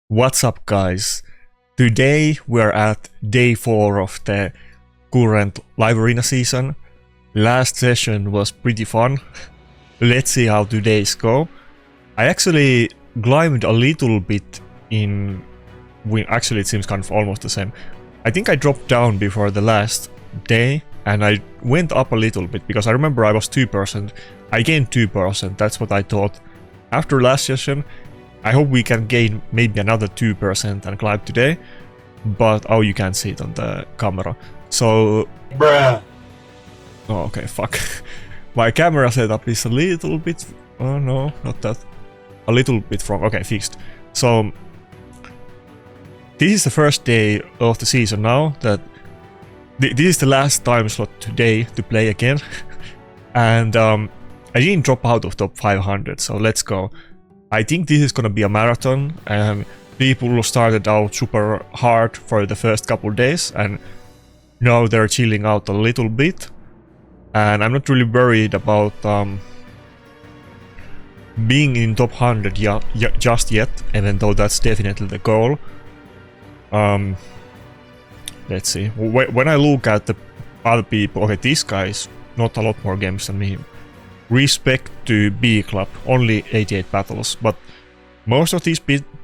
What's up, guys? Today we're at day 4 of the current live arena season. Last session was pretty fun. Let's see how today's go. I actually climbed a little bit in... Actually, it seems kind of almost the same. I think I dropped down before the last day and I went up a little bit because I remember I was 2%. I gained 2%, that's what I thought. After last session, I hope we can gain maybe another 2% and climb today, but oh, you can't see it on the camera. So... Bruh. Oh, okay, fuck. My camera setup is a little bit... Oh no, not that. A little bit wrong. Okay, fixed. So... This is the first day of the season now that... This is the last time slot today to play again. And I didn't drop out of top 500, so let's go. I think this is gonna be a marathon, and people started out super hard for the first couple days, and now they're chilling out a little bit. And I'm not really worried about being in top 100 just yet, even though that's definitely the goal. Let's see. When I look at the other people, okay, this guy's not a lot more games than me. Respect to B Club, only 88 battles, but most of these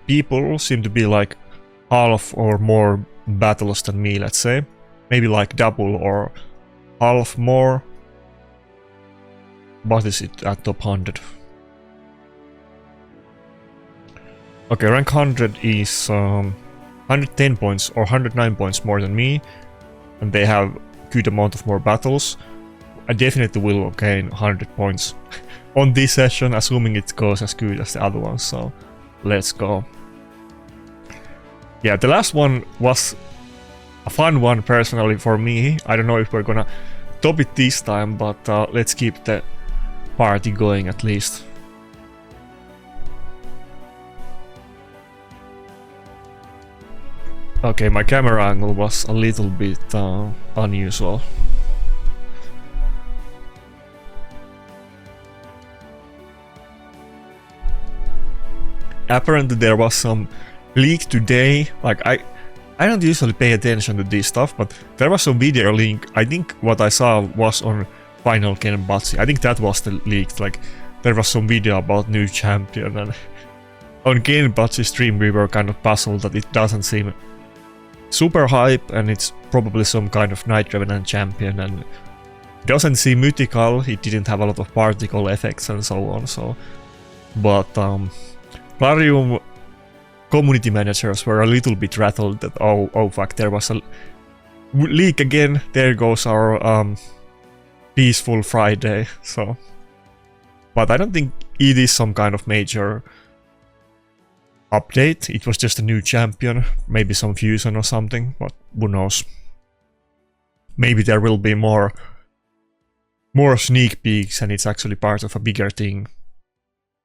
people seem to be like half or more battles than me, let's say. Maybe like double or half more. What is it at top 100? Okay, rank 100 is 110 points or 109 points more than me, and they have good amount of more battles. I definitely will gain 100 points on this session, assuming it goes as good as the other ones, so let's go. Yeah, the last one was a fun one personally for me. I don't know if we're gonna top it this time, but let's keep the party going at least. Okay, my camera angle was a little bit unusual. Apparently there was some leak today, like I don't usually pay attention to this stuff, but there was some video link. I think what I saw was on Final Genbatsi. I think that was the leak, like there was some video about new champion, and on Genbatsi stream we were kind of puzzled that it doesn't seem super hype and it's probably some kind of Night Revenant champion and doesn't seem mythical. It didn't have a lot of particle effects and so on, so... But Plarium community managers were a little bit rattled that oh fuck, there was a leak again, there goes our peaceful Friday, so... But I don't think it is some kind of major update, it was just a new champion, maybe some fusion or something, but who knows. Maybe there will be more sneak peeks and it's actually part of a bigger thing.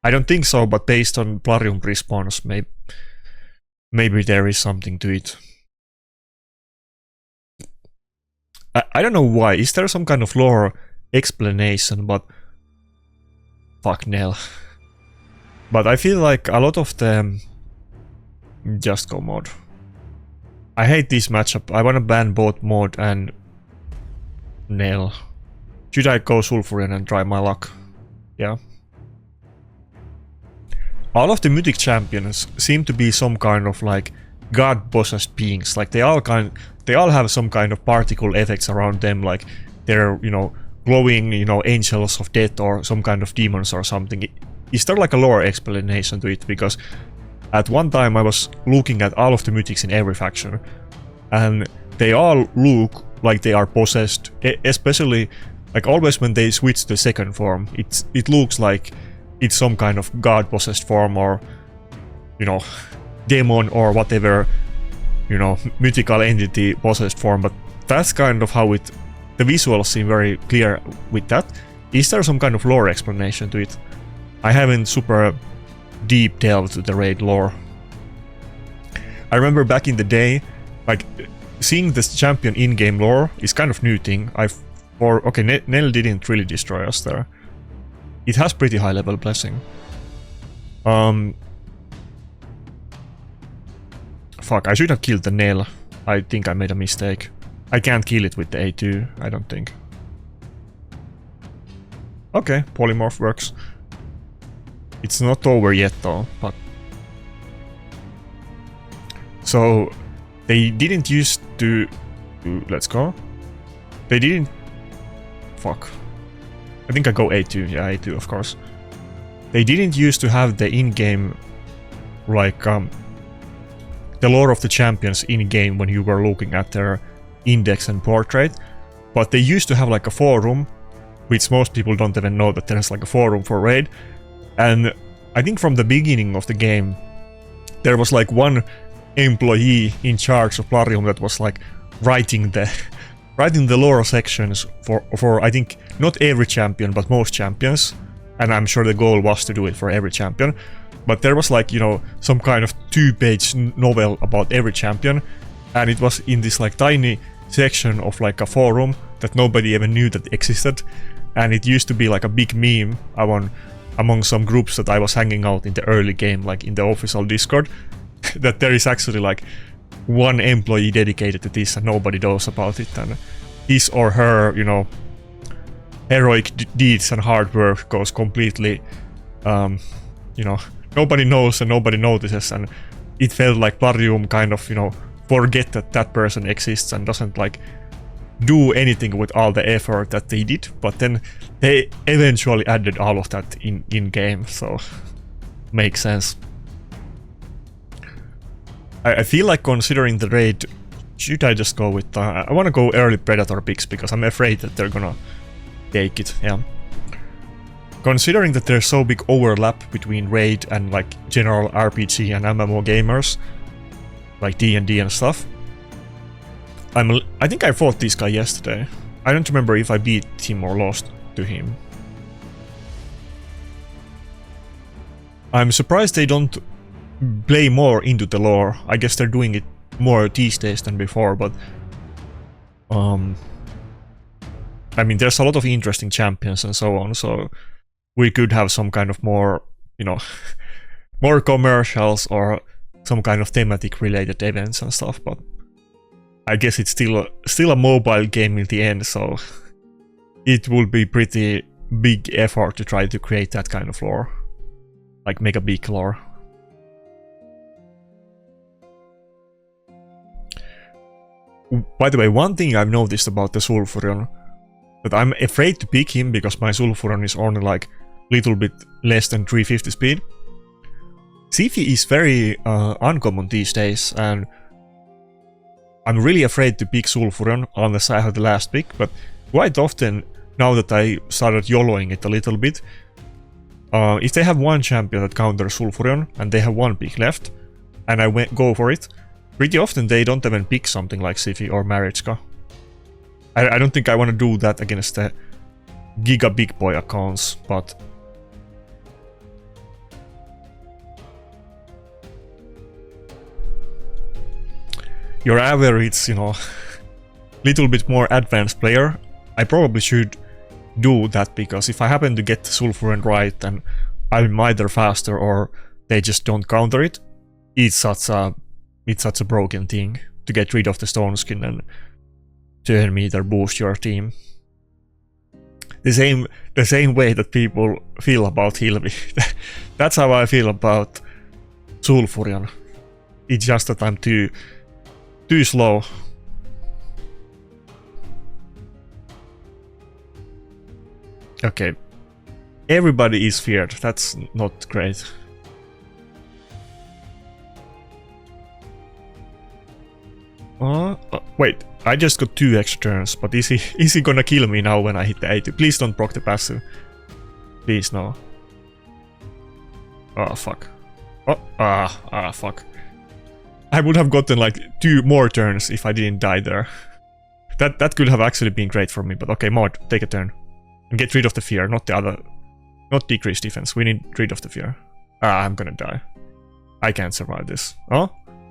I don't think so, but based on Plarium response, maybe there is something to it. I don't know why, is there some kind of lore explanation, but... Fuck Nell. But I feel like a lot of them... Just go mod. I hate this matchup, I wanna ban both mod and... Nell. Should I go Sulfurion and try my luck? Yeah. All of the mythic champions seem to be some kind of like god-possessed beings, like they all have some kind of particle effects around them, like they're, you know, glowing, you know, angels of death or some kind of demons or something. Is there like a lore explanation to it? Because at one time I was looking at all of the mythics in every faction and they all look like they are possessed, especially like always when they switch to second form, it looks like it's some kind of god-possessed form or, you know, demon or whatever, you know, mythical entity possessed form, but that's kind of how it... The visuals seem very clear with that. Is there some kind of lore explanation to it? I haven't super deep delved to the raid lore. I remember back in the day, like, seeing this champion in-game lore is kind of new thing. Okay, Nell didn't really destroy us there. It has pretty high level blessing. Fuck, I should have killed the nail. I think I made a mistake. I can't kill it with the A2, I don't think. Okay, polymorph works. It's not over yet though, but... So, they didn't used to... Let's go. They didn't... Fuck. I think I go A2, yeah, A2 of course. They didn't used to have the in-game... Like, the lore of the champions in-game when you were looking at their index and portrait. But they used to have like a forum, which most people don't even know that there's like a forum for Raid. And I think from the beginning of the game, there was like one employee in charge of Plarium that was like writing the lore sections for I think not every champion but most champions, and I'm sure the goal was to do it for every champion. But there was like, you know, some kind of 2-page novel about every champion, and it was in this like tiny section of like a forum that nobody even knew that existed, and it used to be like a big meme among some groups that I was hanging out in the early game, like in the official Discord, that there is actually like one employee dedicated to this and nobody knows about it, and his or her, you know, heroic deeds and hard work goes completely, you know, nobody knows and nobody notices, and it felt like Plarium kind of, you know, forget that that person exists and doesn't like do anything with all the effort that they did, but then they eventually added all of that in game, so makes sense. I feel like considering the raid, should I just go with I want to go early Predator picks because I'm afraid that they're gonna take it, yeah. Considering that there's so big overlap between raid and like general RPG and MMO gamers, like D&D and stuff, I think I fought this guy yesterday. I don't remember if I beat him or lost to him. I'm surprised they don't play more into the lore. I guess they're doing it more these days than before, but I mean, there's a lot of interesting champions and so on, so we could have some kind of more, you know, more commercials or some kind of thematic related events and stuff, but I guess it's still a mobile game in the end, so it will be pretty big effort to try to create that kind of lore. Like, make a big lore. By the way, one thing I've noticed about the Sulfurion, that I'm afraid to pick him because my Sulfurion is only like little bit less than 350 speed. Sifi is very uncommon these days, and I'm really afraid to pick Sulfurion unless I have the last pick, but quite often, now that I started YOLOing it a little bit, if they have one champion that counters Sulfurion and they have one pick left, and I go for it, pretty often they don't even pick something like Sifi or Marichka. I don't think I want to do that against the Giga Big Boy accounts, but your average, you know, little bit more advanced player, I probably should do that, because if I happen to get Sulfurion right and I'm either faster or they just don't counter it, it's such a broken thing to get rid of the stone skin and turn meter boost your team. The same way that people feel about Hilvi. That's how I feel about Sulfurion. It's just that I'm too slow. Okay. Everybody is feared. That's not great. Wait, I just got 2 extra turns, but is he gonna kill me now when I hit the 80? Please don't proc the passive. Please, no. Oh, fuck. Oh, fuck. I would have gotten like 2 more turns if I didn't die there. That could have actually been great for me, but okay, Mod, take a turn. And get rid of the fear, not the other... Not decrease defense, we need rid of the fear. I'm gonna die. I can't survive this. Oh,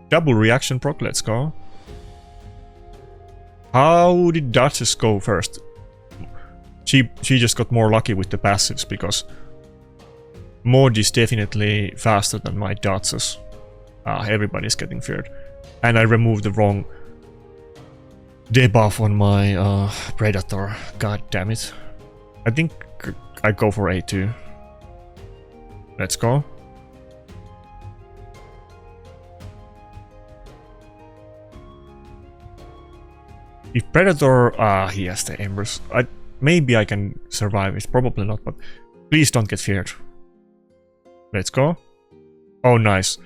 double reaction proc, let's go. How did Duchess go first? She just got more lucky with the passives, because Mod is definitely faster than my Duchess. everybody's getting feared. And I removed the wrong debuff on my Predator. God damn it. I think I go for A2. Let's go. If Predator... he has the Embers. Maybe I can survive it. Probably not, but please don't get feared. Let's go. Oh, nice.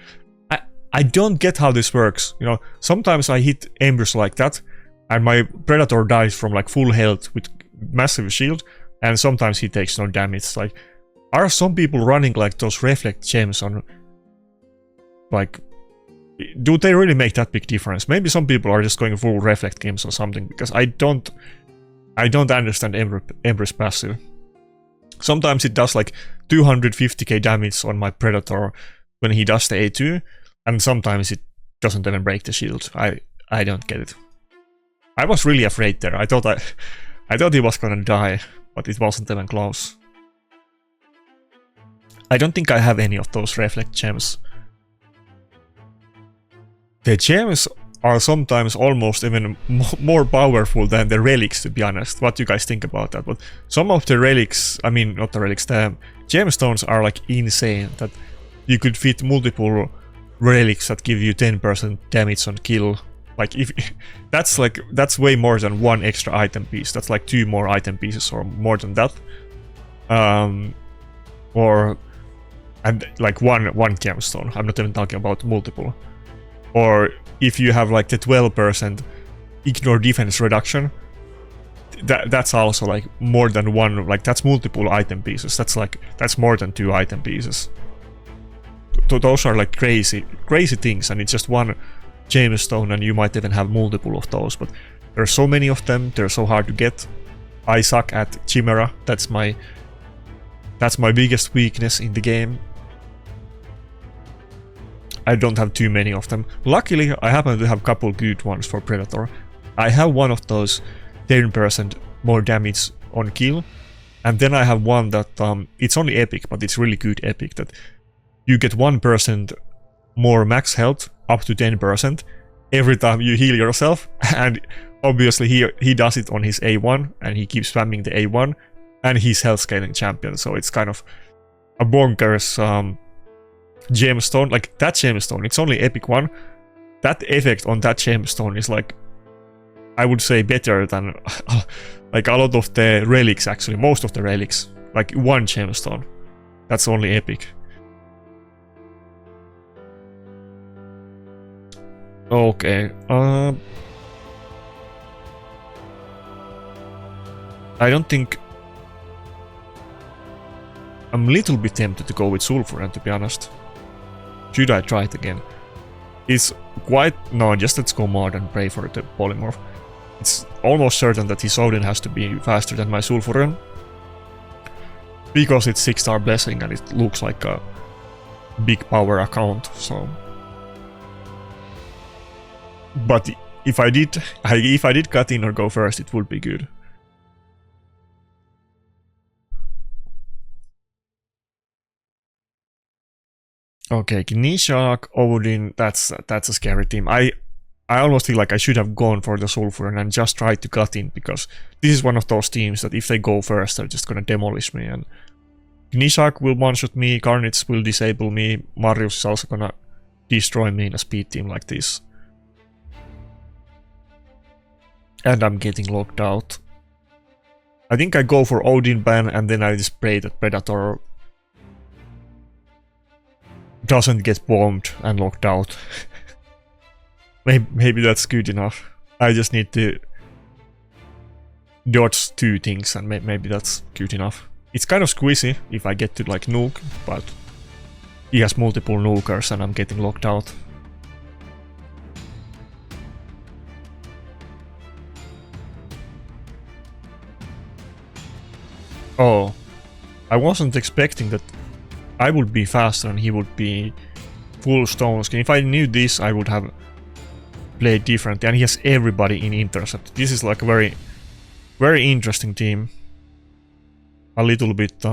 I don't get how this works. You know, sometimes I hit Embers like that, and my Predator dies from like full health with massive shield, and sometimes he takes no damage. Like, are some people running like those reflect gems on... Like... Do they really make that big difference? Maybe some people are just going full reflect games or something, because I don't understand Ember's passive. Sometimes it does like 250k damage on my Predator when he does the A2, and sometimes it doesn't even break the shield. I don't get it. I was really afraid there. I thought he was gonna die, but it wasn't even close. I don't think I have any of those reflect gems. The gems are sometimes almost even more powerful than the relics, to be honest. What do you guys think about that? But some of the relics, I mean, not the relics, the gemstones are like insane. That you could fit multiple relics that give you 10% damage on kill. Like, if that's way more than one extra item piece. That's like 2 more item pieces or more than that. And like one gemstone. I'm not even talking about multiple. Or if you have like the 12% ignore defense reduction, that's also like more than one, like that's multiple item pieces. That's more than 2 item pieces. Those are like crazy things, and it's just one gemstone, and you might even have multiple of those. But there's so many of them, they're so hard to get. I suck at Chimera. That's my biggest weakness in the game. I don't have too many of them. Luckily, I happen to have a couple good ones for Predator. I have one of those 10% more damage on kill, and then I have one that it's only epic, but it's really good epic, that you get 1% more max health up to 10% every time you heal yourself, and obviously he does it on his A1, and he keeps spamming the A1, and he's health scaling champion, so it's kind of a bonkers gemstone. Like, that gemstone, it's only epic one. That effect on that gemstone is like, I would say, better than like a lot of the relics, actually. Most of the relics. Like, one gemstone. That's only epic. Okay. I don't think... I'm a little bit tempted to go with Sulfuran, to be honest. Should I try it again? It's quite... No, just let's go mod and pray for the polymorph. It's almost certain that his Odin has to be faster than my Sulfuran. Because it's 6-star blessing and it looks like a big power account, so... But if I did cut in or go first, it would be good. Okay, Gnishak, Odin, that's a scary team. I almost feel like I should have gone for the Sulfuran and just tried to cut in, because this is one of those teams that if they go first, they're just gonna demolish me. And Gnishak will one-shot me, Carnage will disable me, Marius is also gonna destroy me in a speed team like this. And I'm getting locked out. I think I go for Odin ban, and then I just pray that Predator doesn't get bombed and locked out. Maybe that's good enough. I just need to dodge 2 things, and maybe that's good enough. It's kind of squeezy if I get to like nuke, but he has multiple nukers and I'm getting locked out. Oh, I wasn't expecting that I would be faster and he would be full stone skin. If I knew this, I would have played differently. And he has everybody in intercept. This is like a very, very interesting team. A little bit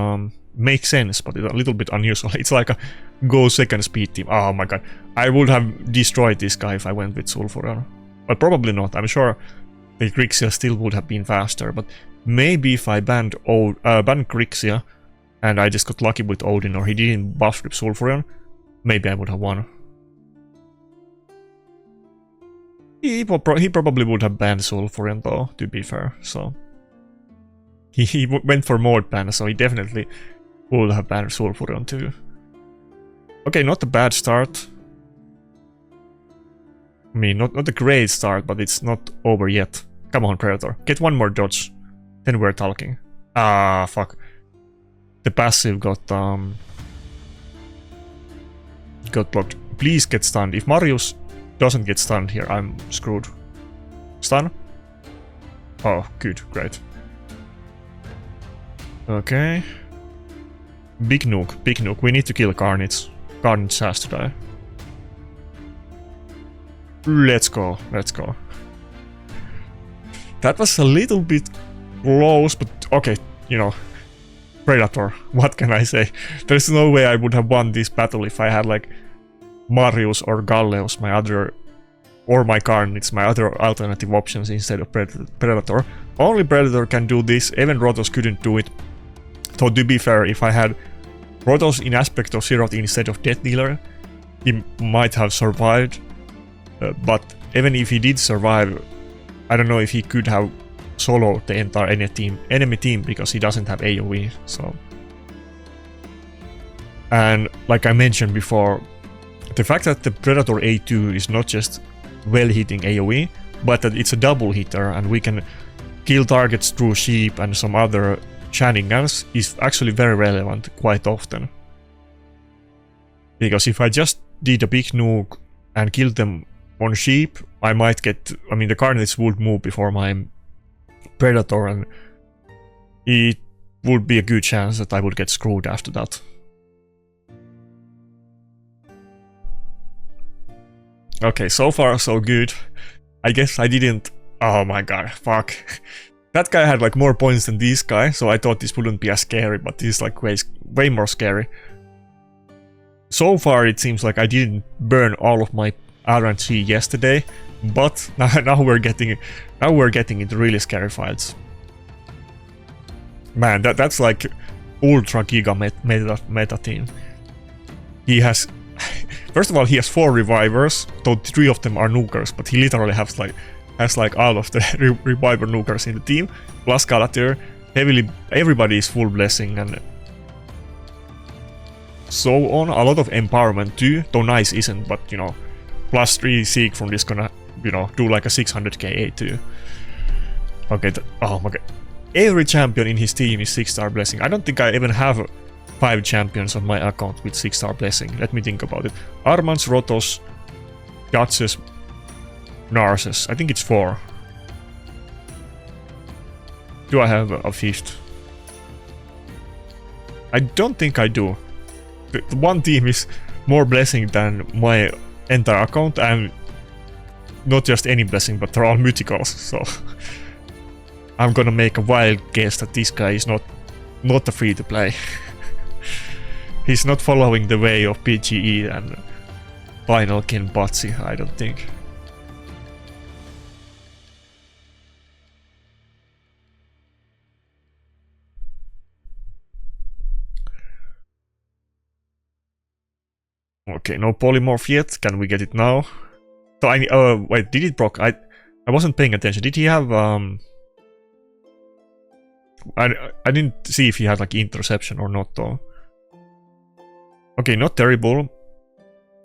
makes sense, but it's a little bit unusual. It's like a go second speed team. Oh my god. I would have destroyed this guy if I went with Sulfuron. But probably not. I'm sure the Grixia still would have been faster, but maybe if I banned Grixia and I just got lucky with Odin, or he didn't buff with Sulfuron, maybe I would have won. He probably would have banned Sulfuron though, to be fair, so... He went for mode ban, so he definitely would have banned Sulfuron too. Okay, not a bad start. I mean, not a great start, but it's not over yet. Come on, Predator. Get one more dodge. Then we're talking. Ah, fuck. The passive got blocked. Please get stunned. If Marius doesn't get stunned here, I'm screwed. Stun? Oh, good. Great. Okay. Big nuke. Big nuke. We need to kill Carnage. Carnage has to die. Let's go. Let's go. That was a little bit close, but okay, you know. Predator. What can I say? There's no way I would have won this battle if I had like Marius or Galleus, my other, or my Carnage, my other alternative options instead of Predator. Only Predator can do this. Even Rotos couldn't do it. So to be fair, if I had Rotos in aspect of Zeroth instead of Death Dealer, he might have survived. But even if he did survive, I don't know if he could have soloed the entire enemy team because he doesn't have AoE. So, and like I mentioned before, the fact that the Predator A2 is not just well hitting AoE, but that it's a double hitter and we can kill targets through sheep and some other shenanigans is actually very relevant quite often. Because if I just did a big nuke and killed them on sheep, I might get... I mean, the Carnage would move before my Predator and it would be a good chance that I would get screwed after that. Okay, so far so good. I guess I didn't... Oh my god, fuck. That guy had like more points than this guy, so I thought this wouldn't be as scary, but this is like way more scary. So far it seems like I didn't burn all of my RNG yesterday, but now we're getting into really scary fights. Man, that's like ultra giga meta team. He has... First of all, he has 4 revivers, though 3 of them are nukers, but he literally has like all of the reviver nukers in the team, plus Galatir. Everybody is full blessing and so on. A lot of empowerment too, though nice isn't, but you know, plus 3 Seek from this gonna, you know, do like a 600k too. Okay, oh my god. Every champion in his team is 6-star blessing. I don't think I even have 5 champions on my account with 6-star blessing. Let me think about it. Armans, Rotos, Gatses, Narses. I think it's 4. Do I have a 5th? I don't think I do. The one team is more blessing than my entire account, and not just any blessing, but they're all mythicals, so I'm gonna make a wild guess that this guy is not a free to play. He's not following the way of PGE and Final Kin Batsy, I don't think. Okay, no polymorph yet. Can we get it now? So I wait, did it proc? I wasn't paying attention. Did he have I didn't see if he had like interception or not though. Okay, not terrible.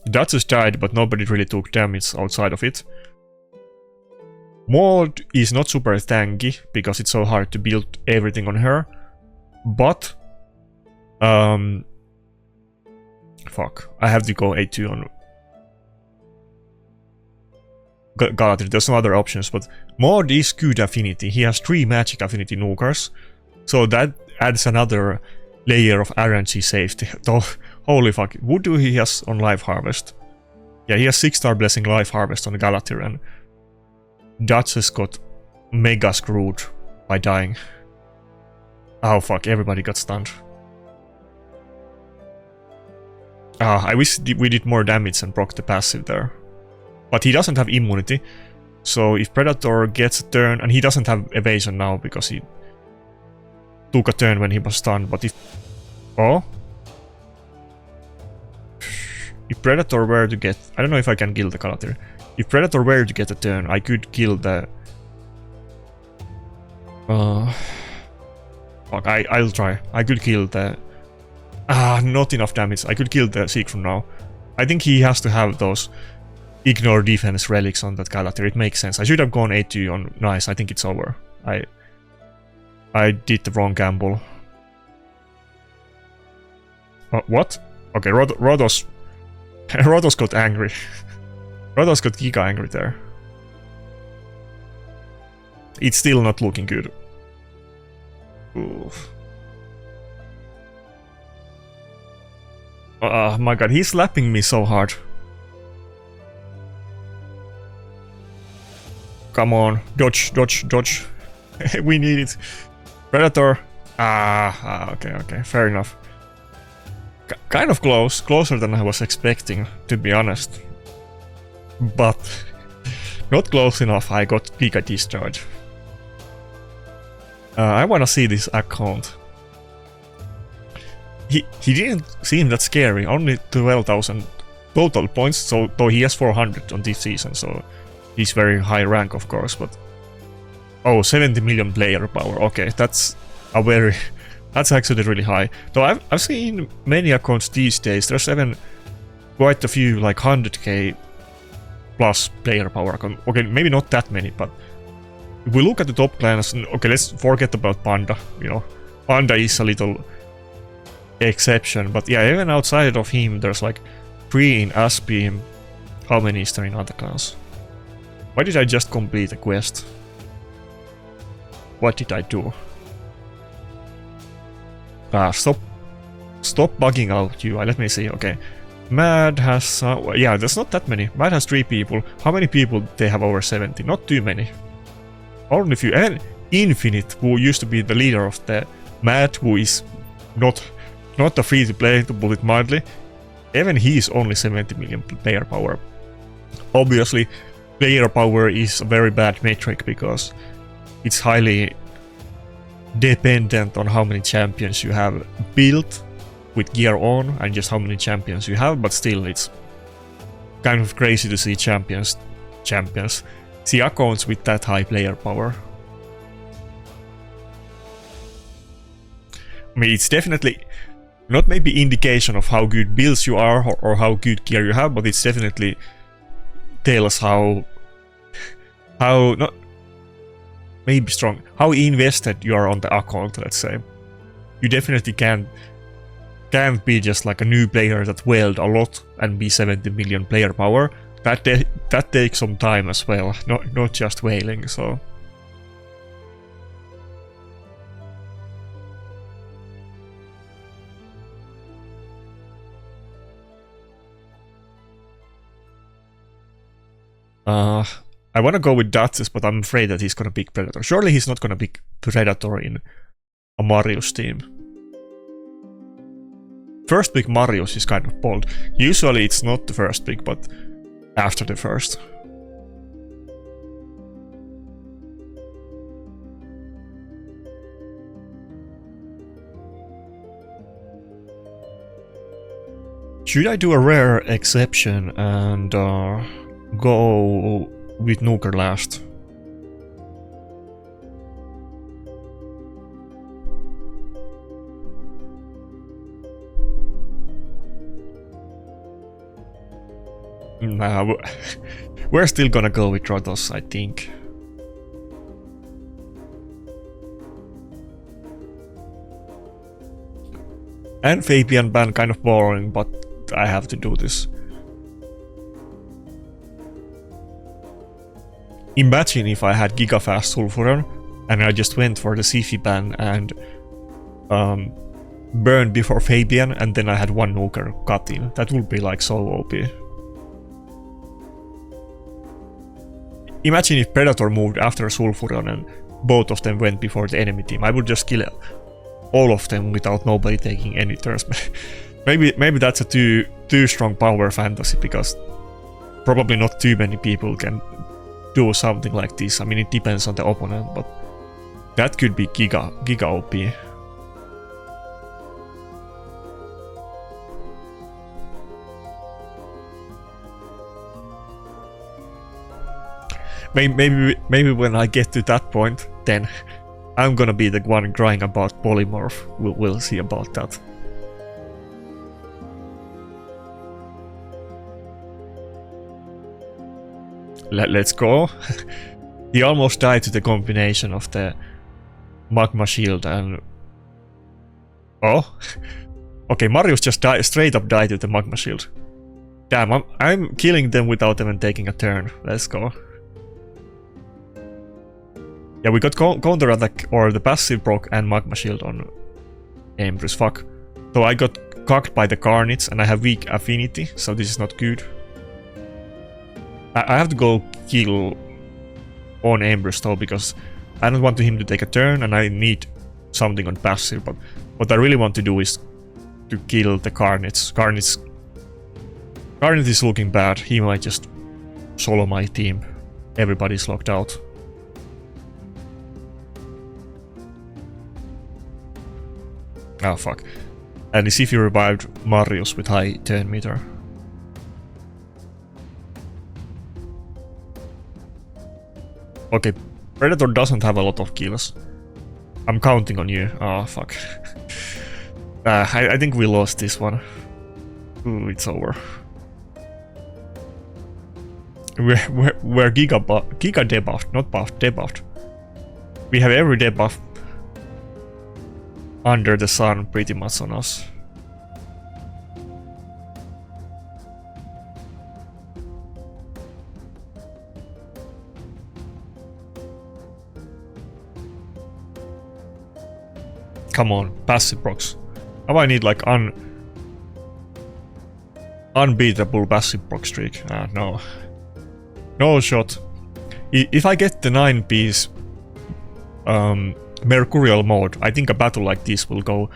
Duchess died, but nobody really took damage outside of it. Maud is not super tanky because it's so hard to build everything on her. But fuck, I have to go A2 on Galatir. There's some other options, but Maud is good affinity. He has 3 magic affinity nukers, so that adds another layer of RNG safety. Holy fuck, what do he has on Life Harvest? Yeah, he has 6-star blessing Life Harvest on Galatir, and Duchess got mega screwed by dying. Oh fuck, everybody got stunned. I wish we did more damage and proc the passive there. But he doesn't have immunity. So if Predator gets a turn, and he doesn't have evasion now because he took a turn when he was stunned, but if... Oh? If Predator were to get... I don't know if I can kill the Galathyr. If Predator were to get a turn, I could kill the... Fuck, I'll try. I could kill the... not enough damage. I could kill the Siegfried now. I think he has to have those ignore defense relics on that Galathyr. It makes sense. I should have gone 8-2 on... Nice, I think it's over. I did the wrong gamble. What? Okay, Rhodos... Rhodos got angry. Rhodos got giga angry there. It's still not looking good. Oof. Oh my god, he's slapping me so hard. Come on, dodge, dodge, dodge. We need it. Predator. Okay, fair enough. Kind of close, closer than I was expecting, to be honest. But not close enough, I got Giga Discharge. I wanna see this account. He didn't seem that scary, only 12,000 total points, so though he has 400 on this season, so he's very high rank of course, but... Oh, 70 million player power, okay, that's a very... That's actually really high. Though I've seen many accounts these days, there's even quite a few like 100k plus player power account. Okay, maybe not that many, but if we look at the top clans, okay, let's forget about Panda, you know. Panda is a little exception, but yeah, even outside of him, there's like 3 in Aspi. How many is there in other clans? Why did I just complete a quest? What did I do? Stop bugging out, you. Let me see. Okay, Mad has yeah, there's not that many. Mad has 3 people. How many people they have over 70? Not too many. Only few. And Infinite, who used to be the leader of the Mad, who is not a free to play, to put it mildly. Even he is only 70 million player power. Obviously, player power is a very bad metric because it's highly dependent on how many champions you have built with gear on and just how many champions you have, but still it's kind of crazy to see champions see accounts with that high player power. I mean, it's definitely not maybe indication of how good builds you are or how good gear you have, but it's definitely tells how not maybe strong, how invested you are on the account, let's say. You definitely can't be just like a new player that whaled a lot and be 70 million player power. That takes some time as well, not just whaling, so... I wanna go with Datsus, but I'm afraid that he's gonna pick Predator. Surely he's not gonna pick Predator in a Marius team. First pick Marius is kind of bold. Usually it's not the first pick, but after the first. Should I do a rare exception and go with Nuker last? Nah, we're still gonna go with Rhodos, I think. And Fabian ban kind of boring, but I have to do this. Imagine if I had Gigafast Sulfuron and I just went for the Sifi ban and burned before Fabian and then I had one nuker cut in. That would be like so OP. Imagine if Predator moved after Sulfuron and both of them went before the enemy team. I would just kill all of them without nobody taking any turns. Maybe that's a too too strong power fantasy, because probably not too many people can do something like this. I mean, it depends on the opponent, but that could be giga OP. Maybe when I get to that point, then I'm gonna be the one crying about polymorph. We'll see about that. Let's go. He almost died to the combination of the magma shield and... Oh? Okay, Marius just straight up died to the magma shield. Damn, I'm killing them without even taking a turn. Let's go. Yeah, we got counter attack or the passive proc and magma shield on Empress. Fuck. So I got cocked by the Carnage and I have weak affinity, so this is not good. I have to go kill on Empress though, because I don't want him to take a turn and I need something on passive, but what I really want to do is to kill the Carnage. Carnage is looking bad. He might just solo my team. Everybody's locked out. Oh fuck. And see if you revived Marius with high turn meter. Okay, Predator doesn't have a lot of kills. I'm counting on you. Oh fuck. I think we lost this one. Ooh, it's over. We're giga debuffed, not buffed, debuffed. We have every debuff under the sun pretty much on us. Come on, passive procs. Now I need like unbeatable passive proc streak. No. No shot. If I get the 9-piece Mercurial mode, I think a battle like this will go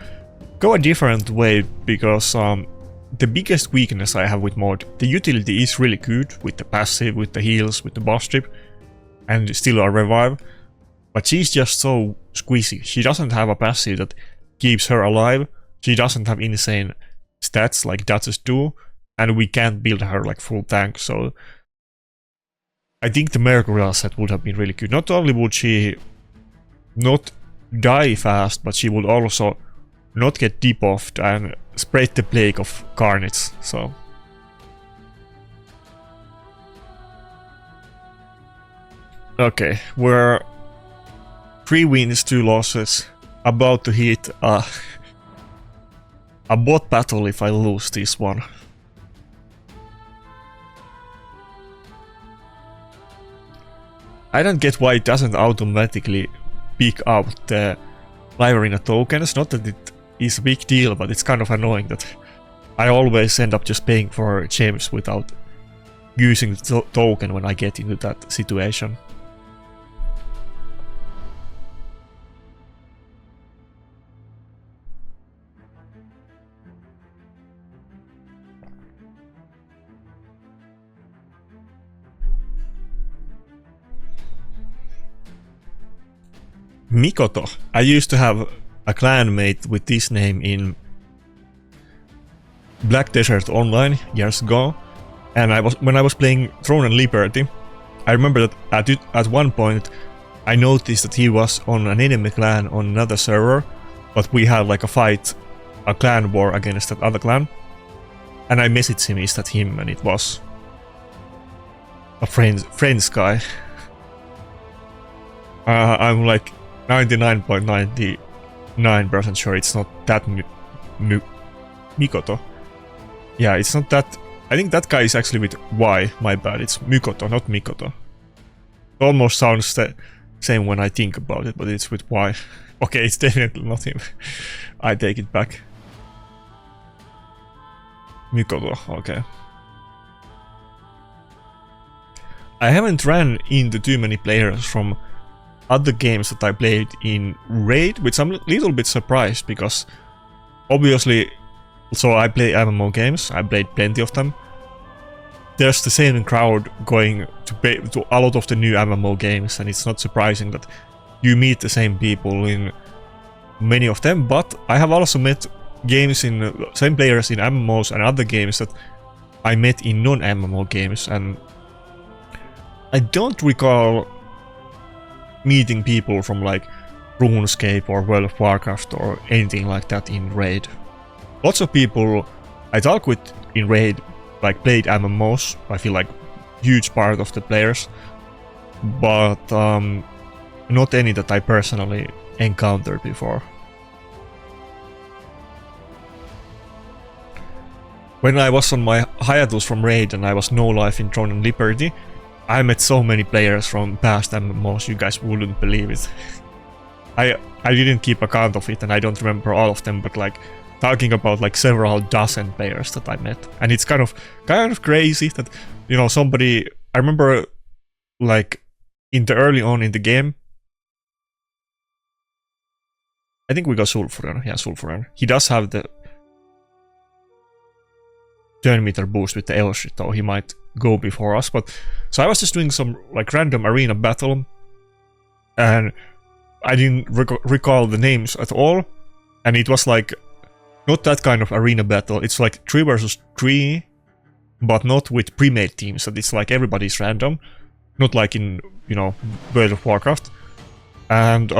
a different way, because the biggest weakness I have with mod, the utility is really good with the passive, with the heals, with the buff strip, and still a revive, but she's just so squeezy. She doesn't have a passive that keeps her alive, she doesn't have insane stats like Duchess do, and we can't build her like full tank, so I think the Mercurial set would have been really good. Not only would she not die fast, but she would also not get debuffed and spread the plague of Carnage, so... Okay, we're 3 wins, 2 losses, about to hit a bot battle if I lose this one. I don't get why it doesn't automatically pick up the live arena tokens. Not that it is a big deal, but it's kind of annoying that I always end up just paying for gems without using the token when I get into that situation. Mikoto. I used to have a clanmate with this name in Black Desert Online years ago, and when I was playing Throne and Liberty, I remember that at one point I noticed that he was on an enemy clan on another server, but we had like a fight, a clan war against that other clan, and I messaged him, is that him? And it was a friends guy. I'm like 99.99% sure it's not that Mikoto. Yeah, it's not that. I think that guy is actually with Y, my bad. It's Mikoto, not Mikoto. It almost sounds the same when I think about it, but it's with Y. Okay, it's definitely not him. I take it back. Mikoto, okay. I haven't ran into too many players from other games that I played in Raid, which I'm a little bit surprised, because obviously So I play MMO games, I played plenty of them. There's the same crowd going to a lot of the new MMO games, and it's not surprising that you meet the same people in many of them, but I have also met same players in MMOs and other games that I met in non-MMO games, and I don't recall meeting people from like RuneScape or World of Warcraft or anything like that in Raid. Lots of people I talk with in Raid like played MMOs, I feel like huge part of the players, but not any that I personally encountered before. When I was on my hiatus from Raid and I was no life in Throne and Liberty, I met so many players from past MMOs, you guys wouldn't believe it. I didn't keep account of it and I don't remember all of them, but like talking about like several dozen players that I met. And it's kind of crazy that, you know, somebody, I remember like in the early on in the game, I think we got Sulfuran, yeah, Sulfuran. He does have the turn meter boost with the Elshit, though he might go before us, but so I was just doing some like random arena battle and I didn't recall the names at all, and it was like not that kind of arena battle, it's like 3 versus 3, but not with pre-made teams, so it's like everybody's random, not like in, you know, World of Warcraft. And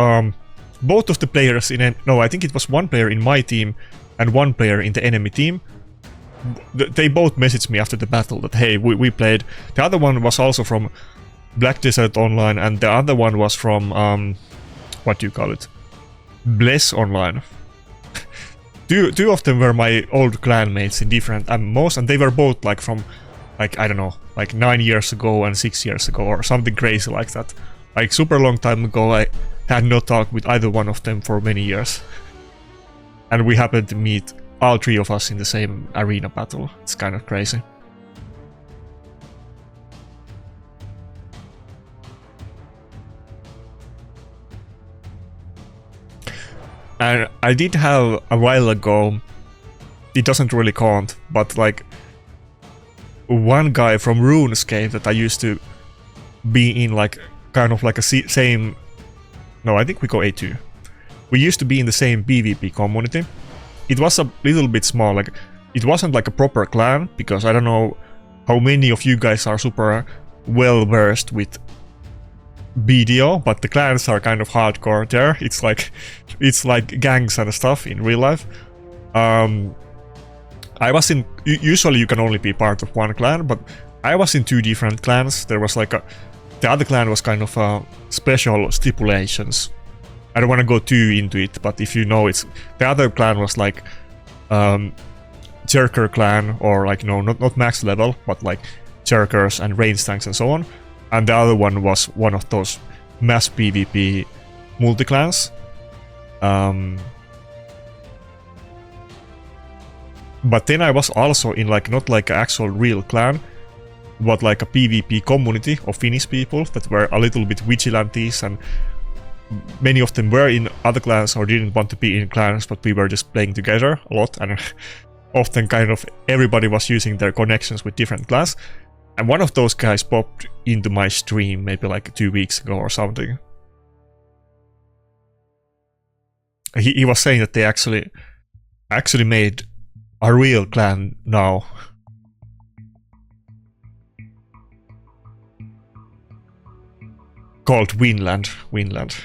both of the players no, I think it was one player in my team and one player in the enemy team. They both messaged me after the battle that hey, we played. The other one was also from Black Desert Online, and the other one was from what do you call it? Bless Online. Two of them were my old clanmates in different MMOs, and they were both like from like I don't know, like 9 years ago and 6 years ago or something crazy like that. Like super long time ago, I had no talk with either one of them for many years, and we happened to meet all 3 of us in the same arena battle. It's kind of crazy. And I did have a while ago, it doesn't really count, but like one guy from RuneScape that I used to be in like kind of like a same, no, I think we go A2. We used to be in the same PvP community. It was a little bit small, like it wasn't like a proper clan, because I don't know how many of you guys are super well versed with BDO, but the clans are kind of hardcore there. It's like gangs and stuff in real life. I was in, usually you can only be part of one clan, but I was in 2 different clans. There was like the other clan was kind of special stipulations. I don't want to go too into it, but if you know, it's the other clan was like Jerker clan, or like, you know, not max level, but like Jerkers and range tanks and so on. And the other one was one of those mass PvP multi-clans. But then I was also in like not like an actual real clan, but like a PvP community of Finnish people that were a little bit vigilantes, and many of them were in other clans or didn't want to be in clans, but we were just playing together a lot, and often kind of everybody was using their connections with different clans. And one of those guys popped into my stream maybe like 2 weeks ago or something. He was saying that they actually made a real clan now. Called Winland.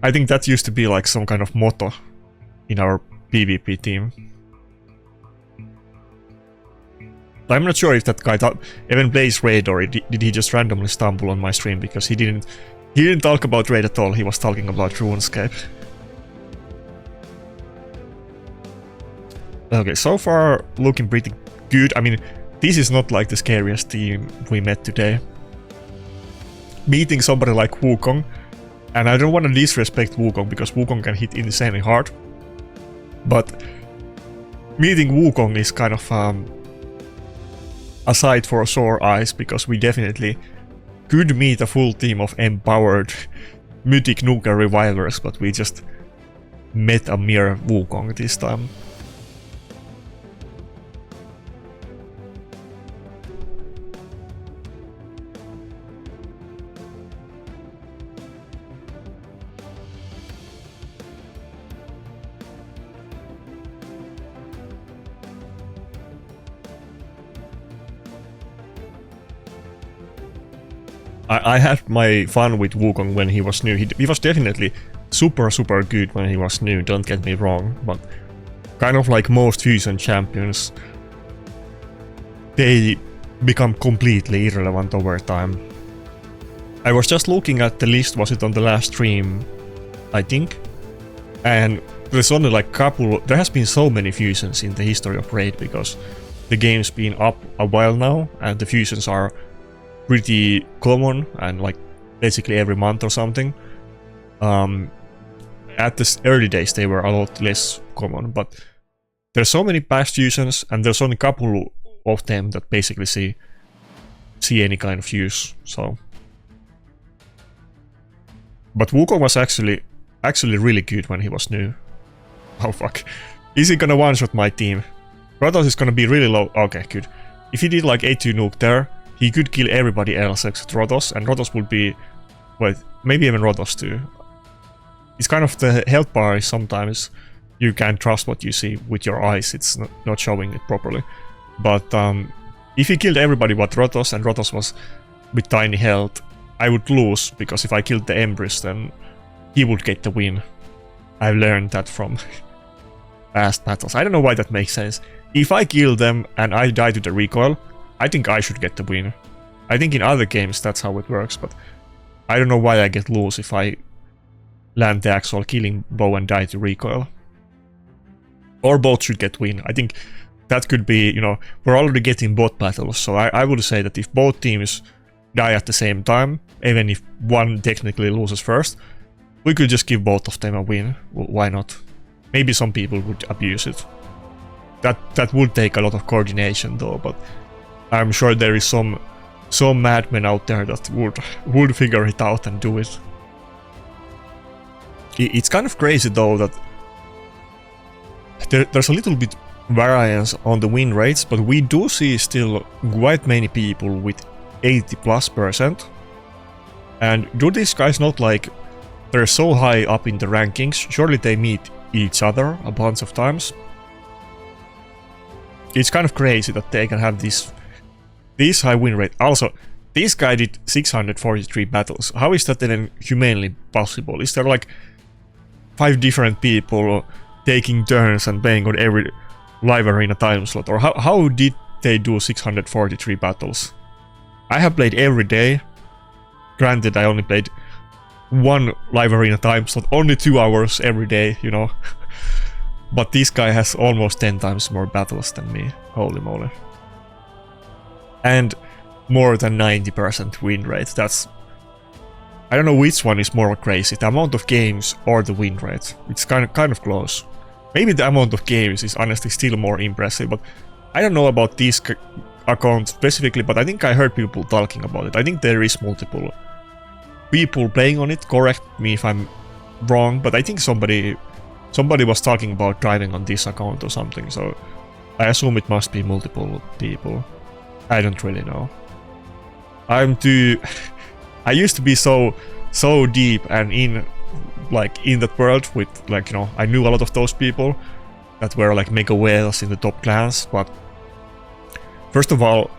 I think that used to be like some kind of motto in our PvP team. I'm not sure if that guy even plays Raid, or did he just randomly stumble on my stream, because he didn't talk about Raid at all. He was talking about RuneScape. Okay, so far looking pretty good. I mean, this is not like the scariest team we met today. Meeting somebody like Wukong, and I don't want to disrespect Wukong because Wukong can hit insanely hard, but meeting Wukong is kind of a sight for sore eyes, because we definitely could meet a full team of empowered mythic nuclear revivers, but we just met a mere Wukong this time. I had my fun with Wukong when he was new. He was definitely super good when he was new, don't get me wrong, but kind of like most fusion champions, they become completely irrelevant over time. I was just looking at the list, was it on the last stream, I think, and there's only like there has been so many fusions in the history of Raid because the game's been up a while now and the fusions are pretty common and like basically every month or something. At the early days they were a lot less common, but there's so many past fusions and there's only a couple of them that basically see any kind of use, so. But Wukong was actually really good when he was new. Oh fuck. Is he gonna one-shot my team? Protoss is gonna be really low. Okay, good. If he did like A2 nuke there, he could kill everybody else except Rotos, and Rotos would be... Wait, maybe even Rotos too. It's kind of the health bar is sometimes you can't trust what you see with your eyes, it's not showing it properly. But if he killed everybody but Rotos, and Rotos was with tiny health, I would lose, because if I killed the Empress then he would get the win. I've learned that from past battles. I don't know why that makes sense. If I kill them and I die to the recoil, I think I should get the win. I think in other games that's how it works, but I don't know why I get lose if I land the actual killing bow and die to recoil. Or both should get win. I think that could be, you know, we're already getting bot battles, so I would say that if both teams die at the same time, even if one technically loses first, we could just give both of them a win. Why not? Maybe some people would abuse it. That would take a lot of coordination though, but I'm sure there is some madmen out there that would figure it out and do it. It's kind of crazy though that there's a little bit variance on the win rates, but we do see still quite many people with 80+%. And do these guys not like, they're so high up in the rankings, surely they meet each other a bunch of times. It's kind of crazy that they can have this high win rate. Also, this guy did 643 battles. How is that even humanly possible? Is there like 5 different people taking turns and playing on every live arena time slot? Or how did they do 643 battles? I have played every day. Granted, I only played one live arena time slot, only 2 hours every day, you know. But this guy has almost 10 times more battles than me. Holy moly. And more than 90% win rate. That's... I don't know which one is more crazy, the amount of games or the win rate. It's kind of close. Maybe the amount of games is honestly still more impressive, but I don't know about this account specifically, but I think I heard people talking about it. I think there is multiple people playing on it. Correct me if I'm wrong, but I think somebody was talking about driving on this account or something, so I assume it must be multiple people. I don't really know. I used to be so deep and in that world with, like, you know, I knew a lot of those people that were like mega whales in the top clans, but first of all,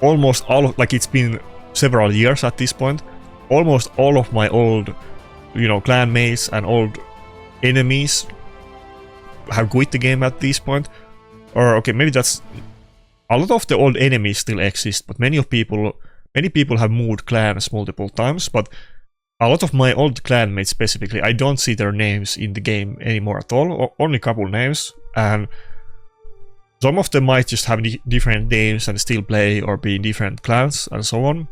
almost all of, like, it's been several years at this point, almost all of my old, you know, clan mates and old enemies have quit the game at this point. Or okay, maybe that's... A lot of the old enemies still exist, but many people have moved clans multiple times, but a lot of my old clanmates specifically, I don't see their names in the game anymore at all, only a couple names, and some of them might just have different names and still play or be in different clans and so on.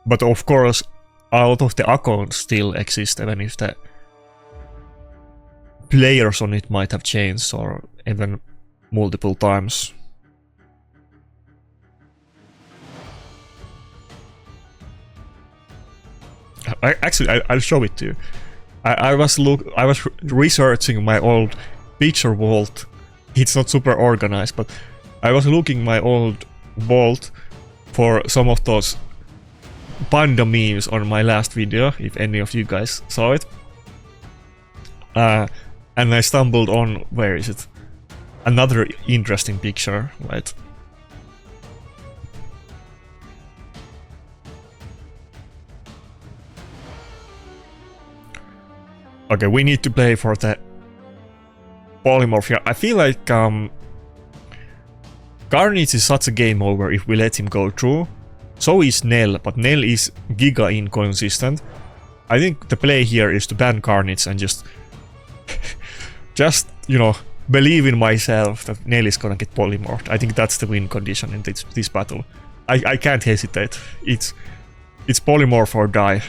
But of course, a lot of the accounts still exist, even if the players on it might have changed or even multiple times. I'll show it to you. I was researching my old picture vault. It's not super organized, but I was looking my old vault for some of those panda memes on my last video, if any of you guys saw it. And I stumbled on, where is it? Another interesting picture, right? Okay, we need to play for the polymorph here. I feel like Carnage is such a game over if we let him go through. So is Nell, but Nell is giga inconsistent. I think the play here is to ban Carnage and just you know, believe in myself that Nell is gonna get polymorphed. I think that's the win condition in this battle. I can't hesitate. It's polymorph or die.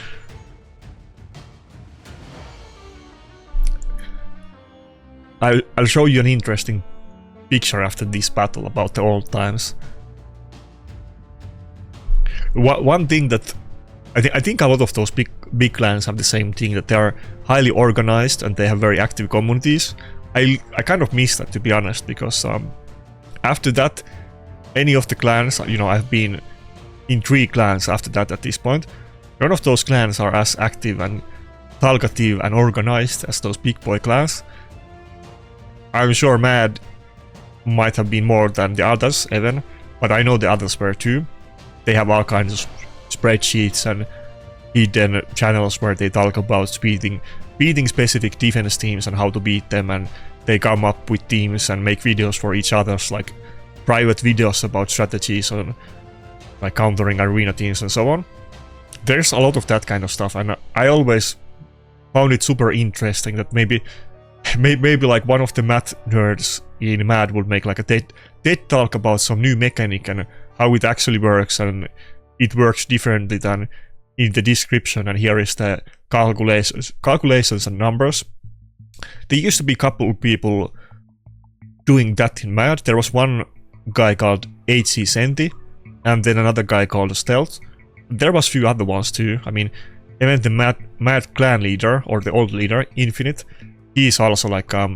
I'll show you an interesting picture after this battle about the old times. One thing that I think a lot of those big clans have the same thing, that they are highly organized and they have very active communities. I kind of miss that, to be honest, because after that, any of the clans, you know, I've been in 3 clans after that at this point. None of those clans are as active and talkative and organized as those big boy clans. I'm sure Mad might have been more than the others even, but I know the others were too. They have all kinds of spreadsheets and hidden channels where they talk about beating specific defense teams and how to beat them, and they come up with teams and make videos for each other's, like private videos about strategies on like countering arena teams and so on. There's a lot of that kind of stuff, and I always found it super interesting that maybe like one of the math nerds in Mad would make like a TED talk about some new mechanic and how it actually works, and it works differently than in the description, and here is the calculations and numbers. There used to be a couple of people doing that in Mad. There was one guy called HC Senti, and then another guy called Stealth. There was a few other ones too. I mean, even the Mad clan leader, or the old leader, Infinite, he's also like I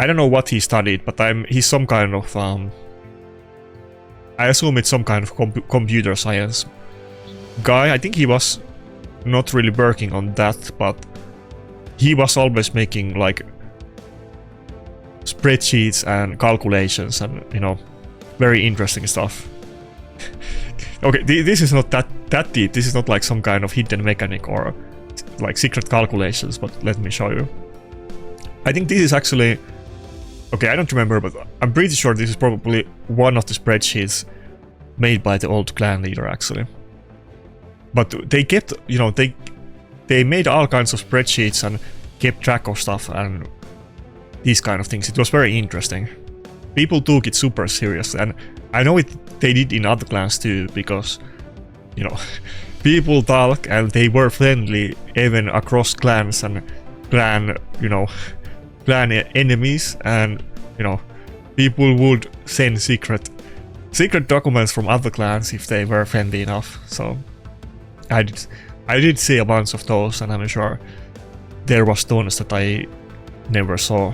don't know what he studied, but he's some kind of I assume it's some kind of computer science guy. I think he was not really working on that, but he was always making like spreadsheets and calculations and, you know, very interesting stuff. Okay, this is not that deep. This is not like some kind of hidden mechanic or like secret calculations, but let me show you. I think this is actually... Okay, I don't remember, but I'm pretty sure this is probably one of the spreadsheets made by the old clan leader, actually. But they kept, you know, they made all kinds of spreadsheets and kept track of stuff and these kind of things. It was very interesting. People took it super serious, and I know they did in other clans too, because, you know, people talk and they were friendly even across clans and clan enemies, and, you know, people would send secret documents from other clans if they were friendly enough. So I did see a bunch of those, and I'm sure there was tons that I never saw.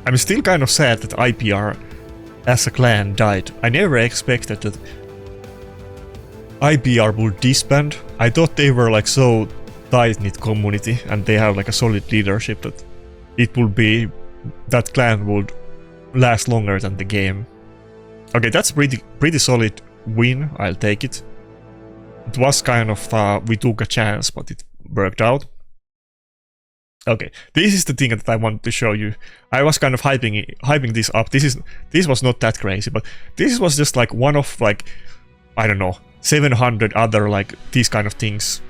I'm still kind of sad that IPR as a clan died. I never expected that IPR would disband. I thought they were like so tight-knit community and they have like a solid leadership that it would be, that clan would last longer than the game. Okay, that's pretty solid win. I'll take it. It was kind of we took a chance, but it worked out. Okay, this is the thing that I wanted to show you. I was kind of hyping this up. This was not that crazy, but this was just like one of, like, I don't know, 700 other like these kind of things,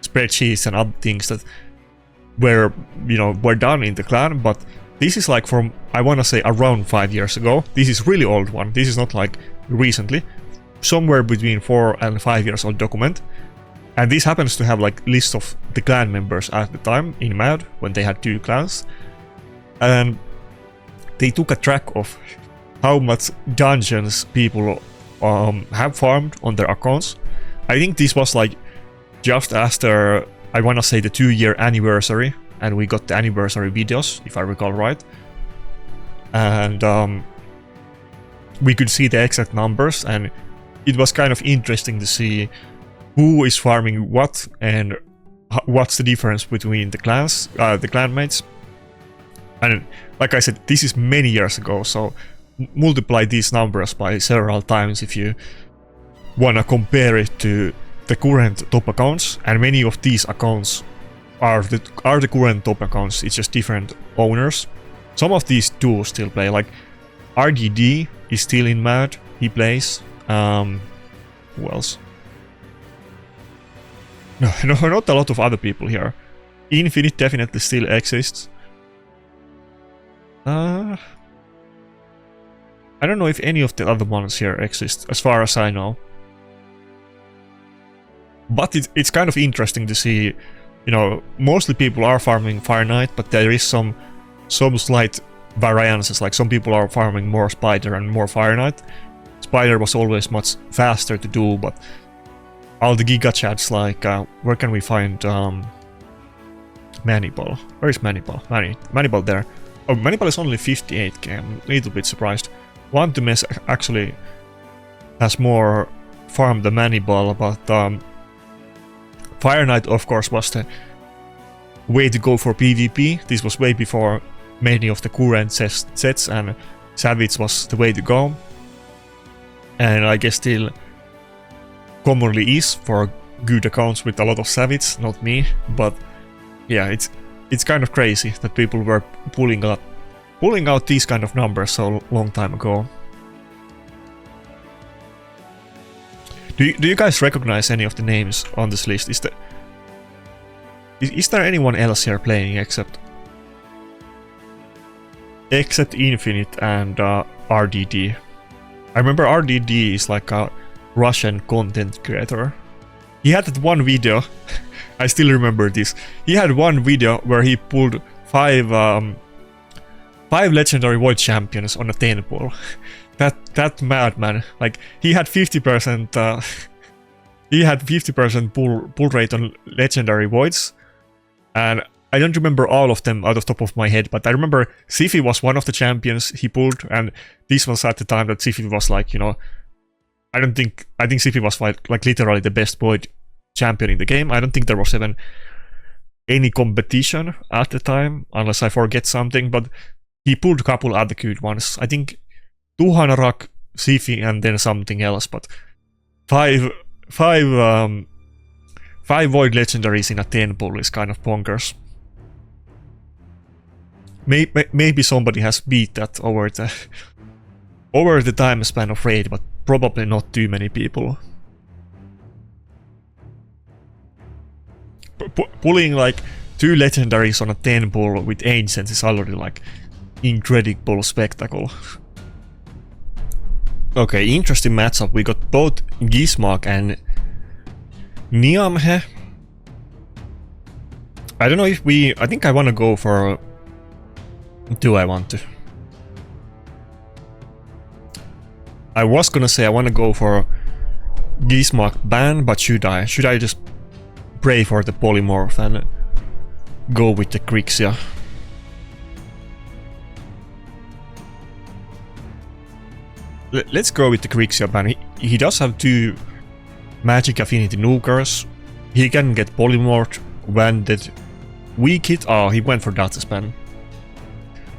spreadsheets and other things that were, you know, were done in the clan. But this is like from, I want to say, around 5 years ago. This is really old one. This is not like recently. Somewhere between 4 and 5 years old document. And this happens to have like list of the clan members at the time in MAD when they had 2 clans. And they took a track of how much dungeons people have farmed on their accounts. I think this was like just after, I want to say, the 2-year anniversary, and we got the anniversary videos, if I recall right. And we could see the exact numbers, and it was kind of interesting to see who is farming what and what's the difference between the clans, the clanmates. And like I said, this is many years ago, so multiply these numbers by several times if you wanna compare it to the current top accounts, and many of these accounts are the current top accounts. It's just different owners. Some of these do still play, like RDD is still in Mad. He plays. Who else? No, not a lot of other people here. Infinite definitely still exists. I don't know if any of the other ones here exist, as far as I know. But it's kind of interesting to see, you know, mostly people are farming Fire Knight, but there is some slight variances, like some people are farming more Spider and more Fire Knight. Spider was always much faster to do, but all the Giga chats, like, where can we find Manibal? Where is Manibal? Manibal there. Oh, Manibal is only 58k, I'm a little bit surprised. Quantumes actually has more farm than Manibal, but Fire Knight, of course, was the way to go for PvP. This was way before many of the current sets, and Savage was the way to go. And I guess still commonly is for good accounts with a lot of Savage, not me, but yeah, it's kind of crazy that people were pulling out these kind of numbers so long time ago. Do you guys recognize any of the names on this list? Is there anyone else here playing except Infinite and RDD? I remember RDD is like a Russian content creator. He had that one video, I still remember this. He had one video where he pulled five legendary void champions on a 10 pull. That madman, like he had 50% he had 50% pull rate on legendary voids, and I don't remember all of them out of the top of my head, but I remember Sifi was one of the champions he pulled, and this was at the time that Sifi was like, you know, I think Sifi was like literally the best void champion in the game. I don't think there was even any competition at the time, unless I forget something, but he pulled a couple other good ones. I think Tuhanarak, Sifi, and then something else, but five void legendaries in a 10 pull is kind of bonkers. Maybe somebody has beat that over the time span of raid, but probably not too many people. Pulling like 2 legendaries on a 10 pull with ancients is already like incredible spectacle. Okay, interesting matchup. We got both Gizmak and Niamhe. I don't know if I think I want to go for... Do I want to? I was gonna say I want to go for Gizmak ban, but should I? Should I just pray for the polymorph and go with the Grixia? Let's go with the Grixia ban. He does have 2 magic affinity nukers. He can get polymorphed when that weak hit. Oh, he went for data span.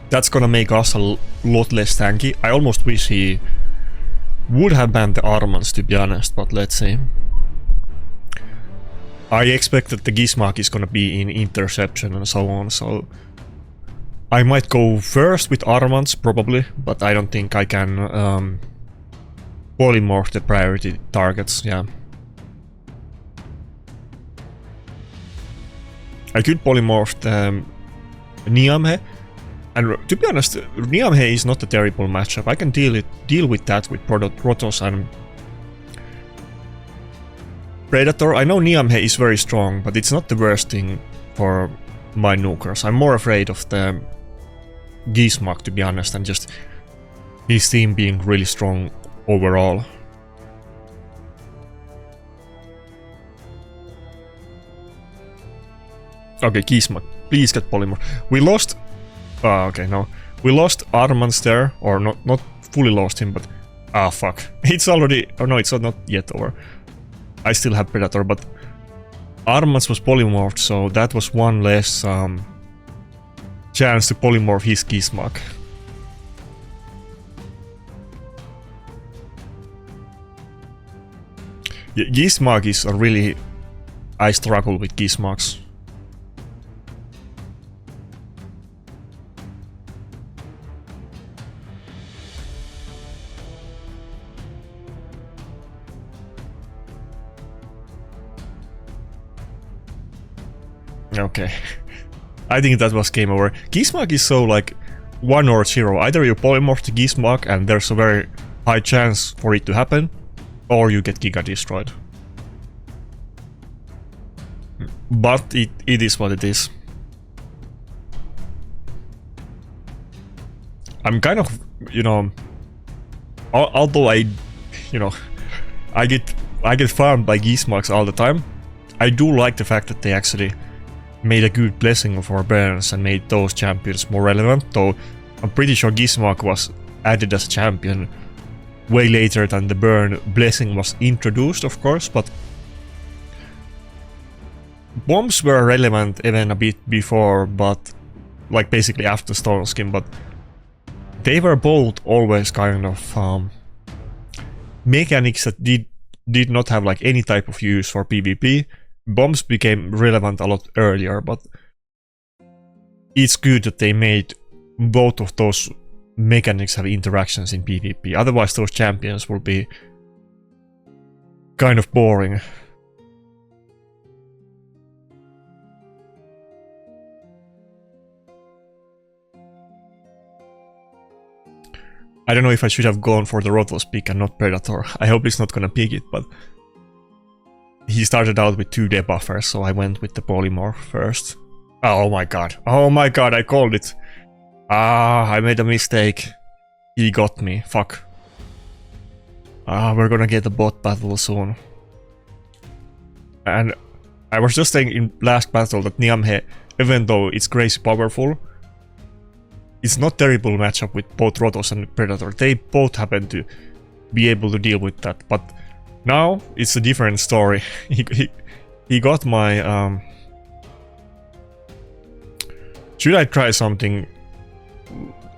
That's gonna make us a lot less tanky. I almost wish he would have banned the Armans, to be honest, but let's see. I expect that the Gizmak is gonna be in interception and so on, so I might go first with Armans, probably, but I don't think I can polymorph the priority targets, yeah. I could polymorph the Niamhe, and to be honest, Niamhe is not a terrible matchup. I can deal with that with Protoss and Predator. I know Niamhe is very strong, but it's not the worst thing for my nukers. I'm more afraid of the Gizmak, to be honest, and just his team being really strong overall. Okay, Gizmak, please get polymorph. We lost... okay, no. We lost Armans there, or not fully lost him, but... Ah, fuck. It's already... Oh no, it's not yet over. I still have Predator, but... Armans was polymorphed, so that was one less chance to polymorph his Gizmak. Gizmog is a really... I struggle with Gizmogs. Okay. I think that was game over. Gizmog is so like 1 or 0. Either you polymorph the Gizmog and there's a very high chance for it to happen, or you get Giga destroyed. But it is what it is. I'm kind of, you know, although I get farmed by Gizmogs all the time, I do like the fact that they actually made a good blessing of our burns and made those champions more relevant, though I'm pretty sure Gizmog was added as a champion way later than the burn blessing was introduced, of course, but bombs were relevant even a bit before, but like basically after Stone Skin, but they were both always kind of mechanics that did not have like any type of use for PvP. Bombs became relevant a lot earlier, but it's good that they made both of those mechanics have interactions in PvP. Otherwise those champions will be kind of boring. I don't know if I should have gone for the Rotos pick and not Predator. I hope he's not gonna pick it, but he started out with 2 debuffers, so I went with the Polymorph first. Oh my god, I called it. I made a mistake. He got me, fuck. We're gonna get a bot battle soon. And I was just saying in last battle that Niamhe, even though it's crazy powerful, it's not terrible matchup with both Rotos and Predator. They both happen to be able to deal with that, but now it's a different story. He got my... Should I try something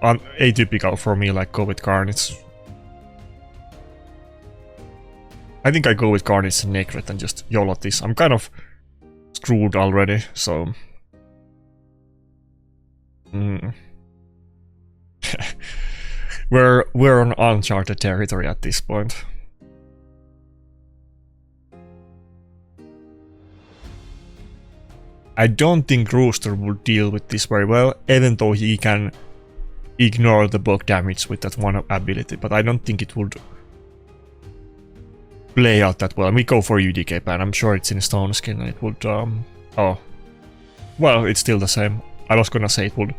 atypical for me, like go with Carnage? I think I go with Carnage and Necret and just YOLO this. I'm kind of screwed already, so... We're on uncharted territory at this point. I don't think Rooster would deal with this very well, even though he can ignore the block damage with that one ability, but I don't think it would play out that well. We go for UDK pan, I'm sure it's in Stone Skin and it would... oh. Well, it's still the same. I was gonna say it would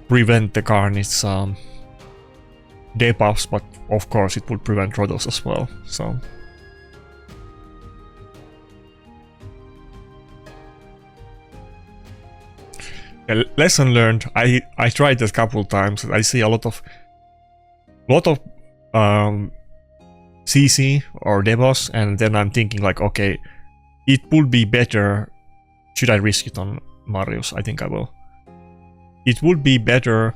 prevent the Carnage debuffs, but of course it would prevent Rotos as well, so... Lesson learned. I tried that a couple of times. I see a lot of CC or debuffs, and then I'm thinking like, okay, it would be better. Should I risk it on Marius? I think I will. It would be better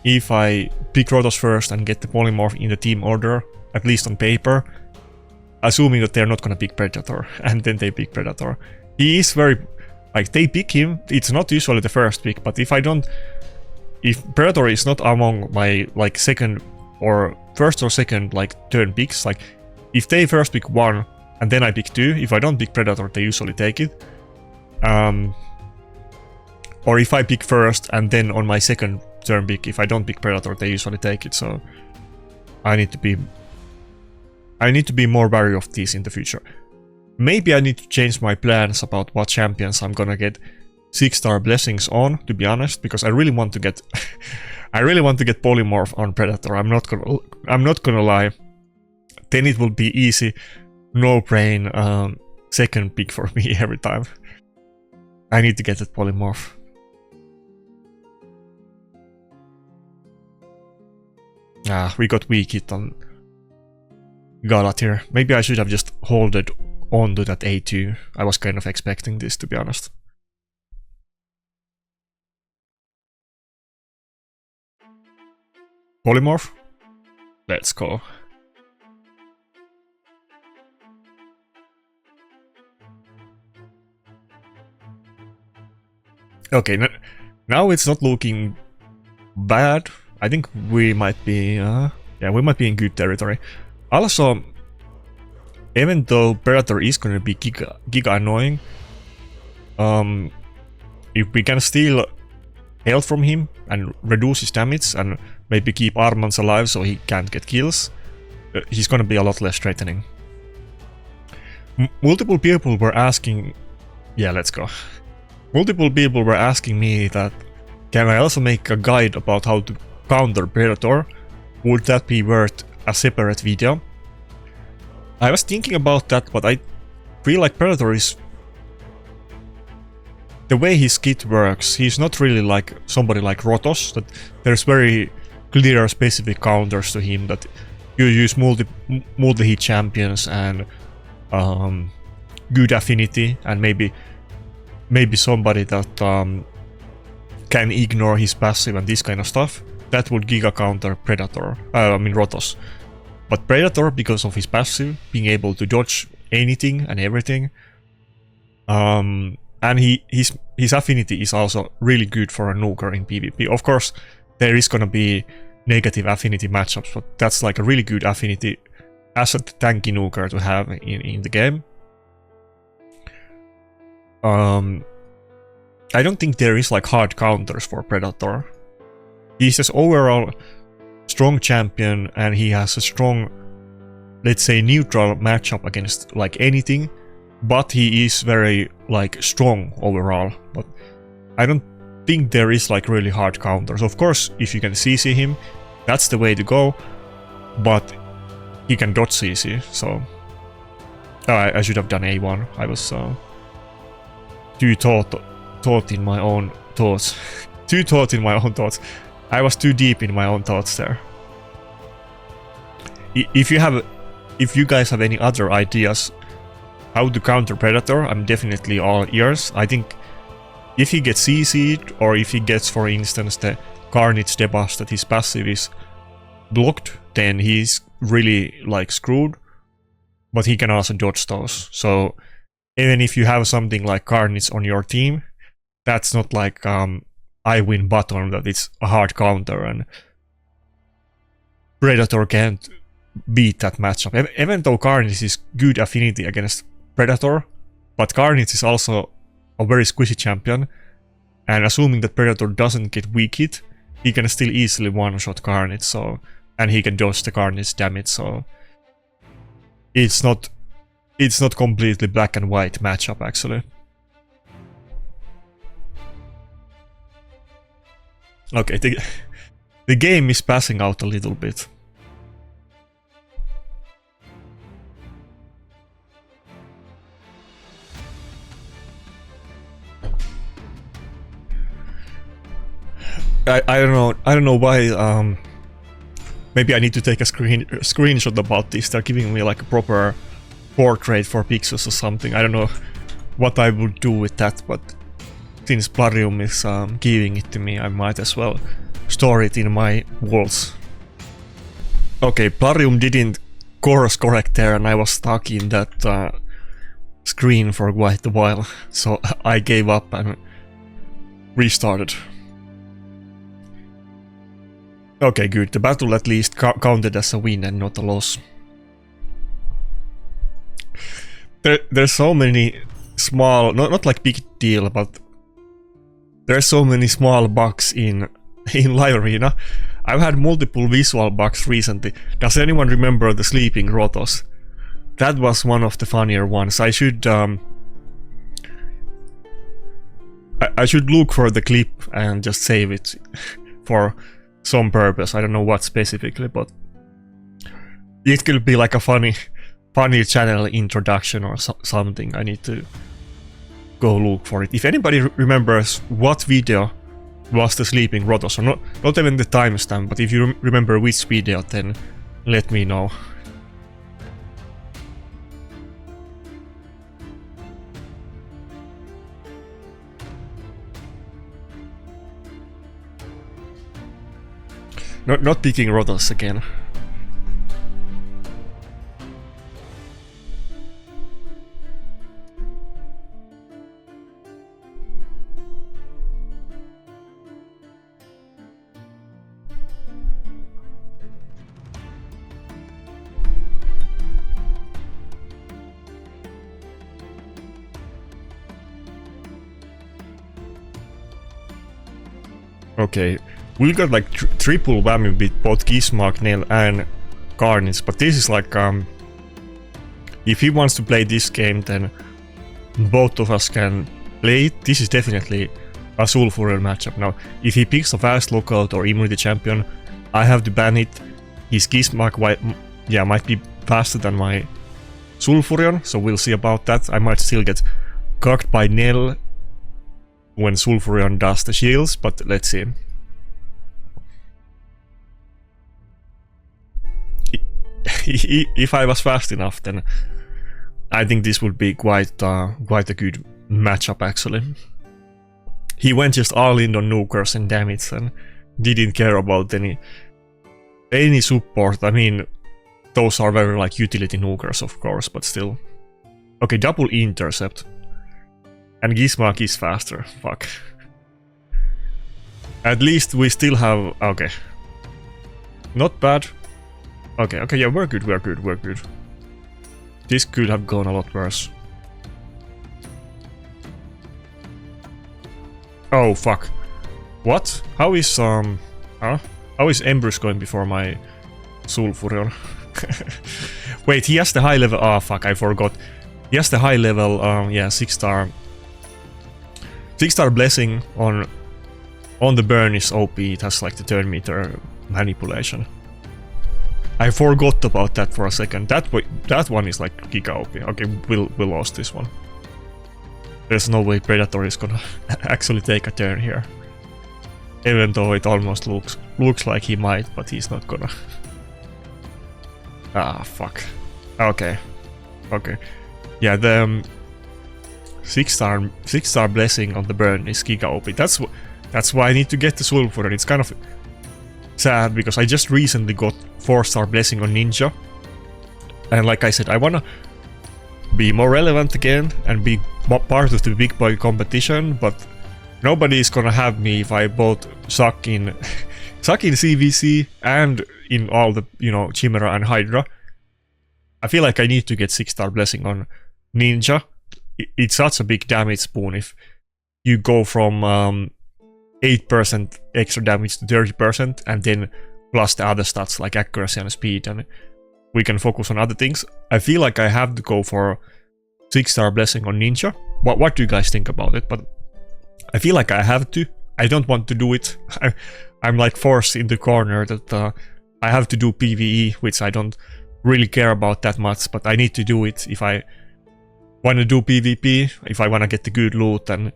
if I pick Rotos first and get the Polymorph in the team order, at least on paper, assuming that they're not gonna pick Predator, and then they pick Predator. He is very... Like, they pick him, it's not usually the first pick, but if Predator is not among my, like, second or first or second, like, turn picks, like, if they first pick 1 and then I pick 2, if I don't pick Predator, they usually take it. Or if I pick first and then on my second turn pick, if I don't pick Predator, they usually take it, so I need to be more wary of these in the future. Maybe I need to change my plans about what champions I'm gonna get 6-star blessings on, to be honest, because I really want to get I really want to get Polymorph on Predator. I'm not gonna lie. Then it will be easy, no brain second pick for me every time. I need to get that Polymorph. We got weak hit on Galat here. Maybe I should have just holded onto that A2. I was kind of expecting this, to be honest. Polymorph? Let's go. Okay, now it's not looking bad. I think we might be, yeah, we might be in good territory. Also, even though Predator is gonna be giga annoying, if we can steal health from him and reduce his damage and maybe keep Armans alive so he can't get kills, he's gonna be a lot less threatening. Multiple people were asking, yeah, let's go. Multiple people were asking me that, can I also make a guide about how to counter Predator? Would that be worth a separate video? I was thinking about that, but I feel like Predator is... the way his kit works, he's not really like somebody like Rotos, that there's very clear specific counters to him, that you use multi-hit champions and good affinity, and maybe somebody that can ignore his passive and this kind of stuff. That would giga counter Predator, I mean Rotos. But Predator, because of his passive, being able to dodge anything and everything, and his affinity is also really good for a nuker in PvP. Of course, there is gonna be negative affinity matchups, but that's like a really good affinity as a tanky nuker to have in the game. I don't think there is like hard counters for Predator. He's just overall strong champion, and he has a strong, let's say, neutral matchup against like anything, but he is very like strong overall. But I don't think there is like really hard counters. Of course, if you can CC him, that's the way to go, but he can dodge CC, so I should have done A1. I was too thought in my own thoughts. Too thought in my own thoughts. I was too deep in my own thoughts there. If you guys have any other ideas how to counter Predator, I'm definitely all ears. I think if he gets CC'd, or if he gets, for instance, the Carnage debuff that his passive is blocked, then he's really like screwed. But he can also dodge those. So even if you have something like Carnage on your team, that's not like I win button, that it's a hard counter and Predator can't beat that matchup. Even though Carnage is good affinity against Predator, but Carnage is also a very squishy champion, and assuming that Predator doesn't get weak hit, he can still easily one-shot Carnage, so, and he can dodge the Carnage damage, so it's not completely black and white matchup actually. Okay, the game is passing out a little bit. I don't know why. Maybe I need to take a screenshot about this. They're giving me like a proper portrait for pixels or something. I don't know what I would do with that, but since Plarium is giving it to me, I might as well store it in my walls. Okay, Plarium didn't course correct there, and I was stuck in that screen for quite a while, so I gave up and restarted. Okay, good. The battle at least counted as a win and not a loss. There's so many small, not like big deal, but there's so many small bugs in Live Arena. I've had multiple visual bugs recently. Does anyone remember the sleeping Rotos? That was one of the funnier ones. I should look for the clip and just save it for some purpose. I don't know what specifically, but it could be like a funny channel introduction or something. I need to go look for it. If anybody remembers what video was the sleeping Rotos, or not even the timestamp, but if you remember which video, then let me know. Not picking Rotos again. Okay, we got like triple whammy with both Gizmark, Nail and Carnage, but this is like if he wants to play this game, then both of us can play it. This is definitely a Sulfurion matchup. Now, if he picks a fast lockout or immunity champion, I have to ban it. His Gizmark might be faster than my Sulfurion, so we'll see about that. I might still get cucked by Nell when Sulfurion does the shields, but let's see. If I was fast enough, then I think this would be quite a good matchup actually. He went just all in on nukers and damage and didn't care about any support. I mean, those are very like utility nukers of course, but still. Okay, double intercept. And Gizmark is faster, fuck. At least we still have, okay. Not bad. Okay, yeah, we're good. This could have gone a lot worse. Oh fuck. What? How is Embrus going before my Sulfurion? Wait, he has the high level, oh fuck, I forgot. He has the high level, yeah, 6-star blessing on the burn is OP, it has like the turn meter manipulation. I forgot about that for a second. That one is like Giga OP. Okay, we lost this one. There's no way Predator is gonna actually take a turn here. Even though it almost looks like he might, but he's not gonna. Ah, fuck. Okay. Yeah, the 6-star blessing on the burn is Giga OP. That's why I need to get the Sulfur, it's kind of sad because I just recently got 4-star blessing on Ninja. And like I said, I wanna be more relevant again and be part of the big boy competition, but nobody is gonna have me if I both suck in CVC and in all the, Chimera and Hydra. I feel like I need to get 6-star blessing on Ninja. It's such a big damage boon if you go from 8% extra damage to 30% and then plus the other stats like accuracy and speed, and we can focus on other things. I feel like I have to go for 6-star blessing on Ninja. What do you guys think about it? But I feel like I have to. I don't want to do it. I'm like forced in the corner that I have to do PvE, which I don't really care about that much, but I need to do it if I want to do PvP, if I want to get the good loot and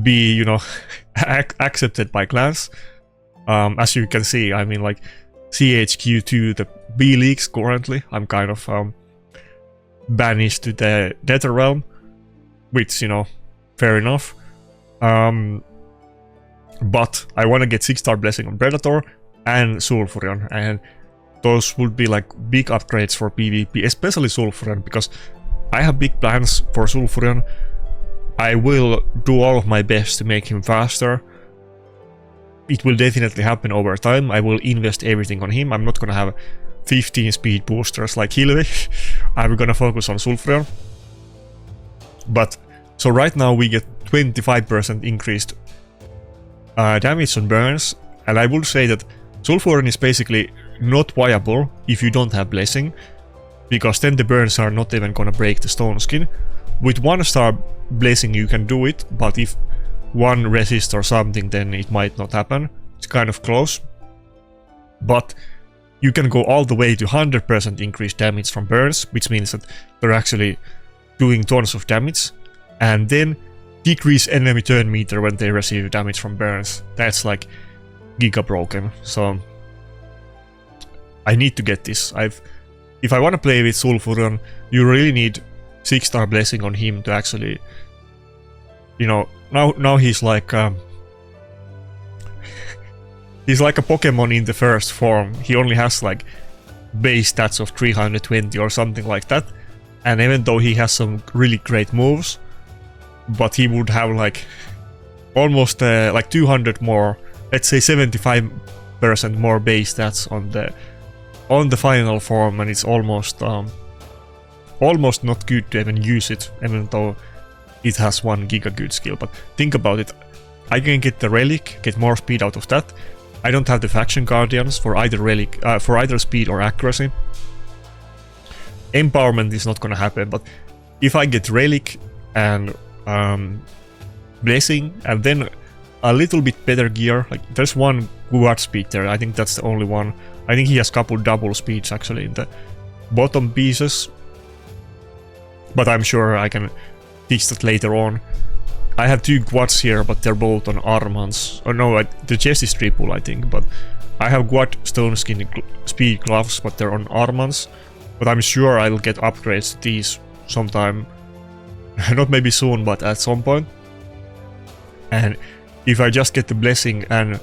be, accepted by clans. As you can see, I mean, like CHQ2, the B leagues currently, I'm kind of banished to the Nether Realm, which, fair enough. But I want to get 6-star blessing on Predator and Sulfurion, and those would be like big upgrades for PvP, especially Sulfurion, because I have big plans for Sulfurion. I will do all of my best to make him faster. It will definitely happen over time. I will invest everything on him. I'm not gonna have 15 speed boosters like Hilvi. I'm gonna focus on Sulfurion. But, so right now we get 25% increased damage on burns, and I would say that Sulfurion is basically not viable if you don't have Blessing, because then the burns are not even gonna break the stone skin. With 1-star Blessing you can do it, but if one resist or something, then it might not happen. It's kind of close. But you can go all the way to 100% increased damage from burns, which means that they're actually doing tons of damage, and then decrease enemy turn meter when they receive damage from burns. That's like giga broken. So I need to get this. If I want to play with Sulfurion, you really need 6-star blessing on him to actually, now he's like he's like a Pokemon in the first form. He only has like base stats of 320 or something like that, and even though he has some really great moves, but he would have like almost like 200 more, let's say 75% more base stats on the final form, and it's almost not good to even use it, even though it has 1 giga good skill. But think about it, I can get the relic, get more speed out of that. I don't have the faction guardians for either relic, for either speed or accuracy. Empowerment is not gonna happen, but if I get relic and blessing and then a little bit better gear, like there's one guard speed there, I think that's the only one. I think he has couple double speeds actually in the bottom pieces, but I'm sure I can fix that later on. I have 2 quads here, but they're both on armants. Oh no, the chest is triple I think, but I have quad stone skin speed gloves, but they're on armants. But I'm sure I'll get upgrades to these sometime. Not maybe soon, but at some point. And if I just get the blessing and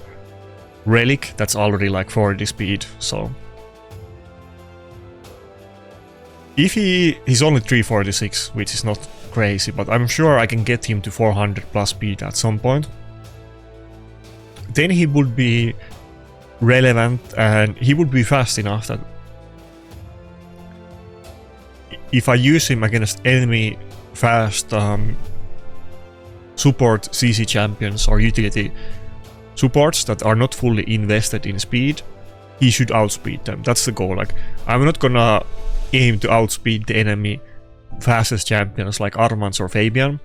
relic, that's already like 40 speed, so... If he's only 346, which is not crazy, but I'm sure I can get him to 400 plus speed at some point. Then he would be relevant and he would be fast enough that if I use him against enemy fast support CC champions or utility supports that are not fully invested in speed, he should outspeed them. That's the goal. Like, I'm not gonna aim to outspeed the enemy fastest champions like Armans or Fabian,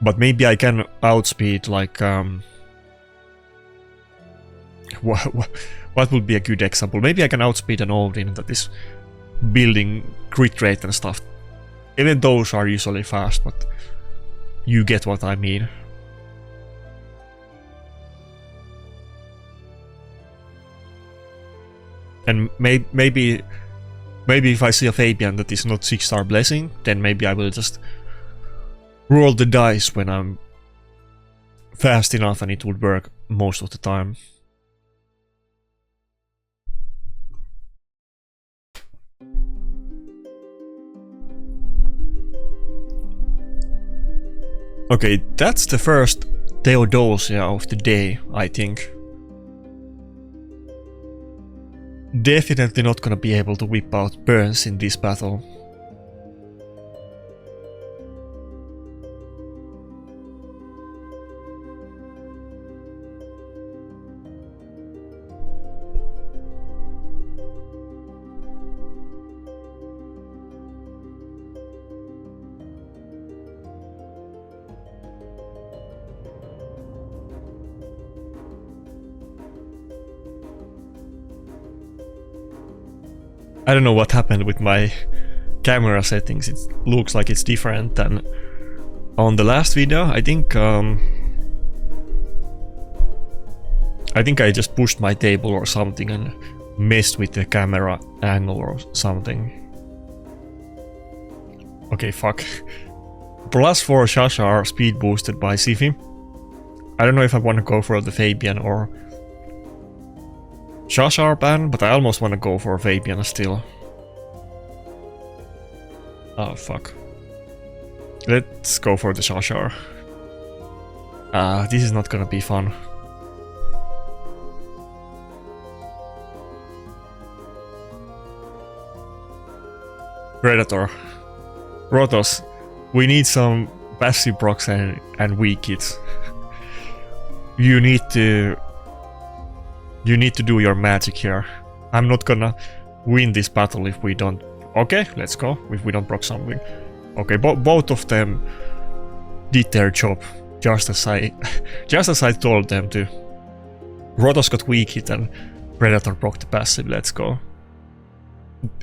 but maybe I can outspeed like what would be a good example? Maybe I can outspeed an Odin that is building crit rate and stuff. Even those are usually fast, but you get what I mean. And maybe if I see a Fabian that is not 6-star blessing, then maybe I will just roll the dice when I'm fast enough and it would work most of the time. Okay, that's the first Theodosia of the day, I think. Definitely not gonna be able to whip out burns in this battle. I don't know what happened with my camera settings. It looks like it's different than on the last video. I think I just pushed my table or something and messed with the camera angle or something. Okay, fuck. +4 Shashar speed boosted by Sifi. I don't know if I want to go for the Fabian or Shashar ban, but I almost want to go for Fabian still. Oh fuck. Let's go for the Shashar. This is not gonna be fun. Predator. Rotos. We need some passive procs and weak hits. You need to do your magic here. I'm not gonna win this battle if we don't... Okay, let's go, if we don't proc something. Okay, both of them did their job, just as I told them to. Rotos got weak hit and Predator proc the passive, let's go.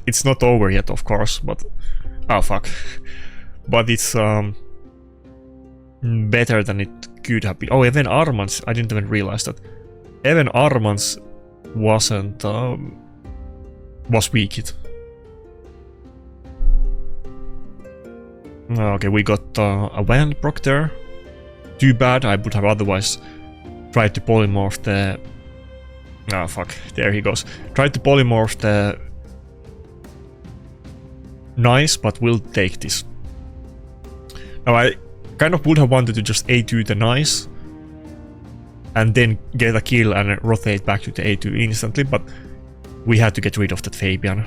It's not over yet, of course, but... Oh, fuck. But it's better than it could have been. Oh, even Armans, I didn't even realize that. Even Armans wasn't... was weak hit. Okay, we got a Wand proc there. Too bad, I would have otherwise tried to polymorph the... Ah, fuck, there he goes. Tried to polymorph the... Nice, but we'll take this. Now, I kind of would have wanted to just A2 the nice and then get a kill and rotate back to the A2 instantly, but we had to get rid of that Fabian.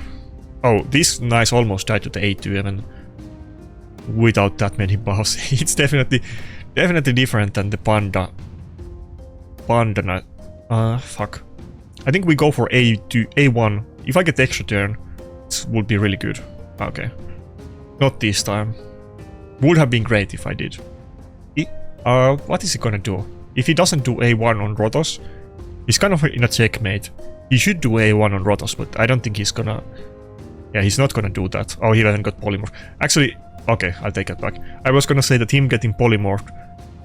Oh, this nice almost died to the A2 even without that many buffs. It's definitely Definitely different than the Panda. Fuck. I think we go for A2, A1. If I get extra turn, it would be really good. Okay. Not this time. Would have been great if I did. What is he gonna do? If he doesn't do A1 on Rotos, he's kind of in a checkmate. He should do A1 on Rotos, but I don't think he's gonna... Yeah, he's not gonna do that. Oh, he hasn't got Polymorph. Actually, okay, I'll take it back. I was gonna say that him getting Polymorphed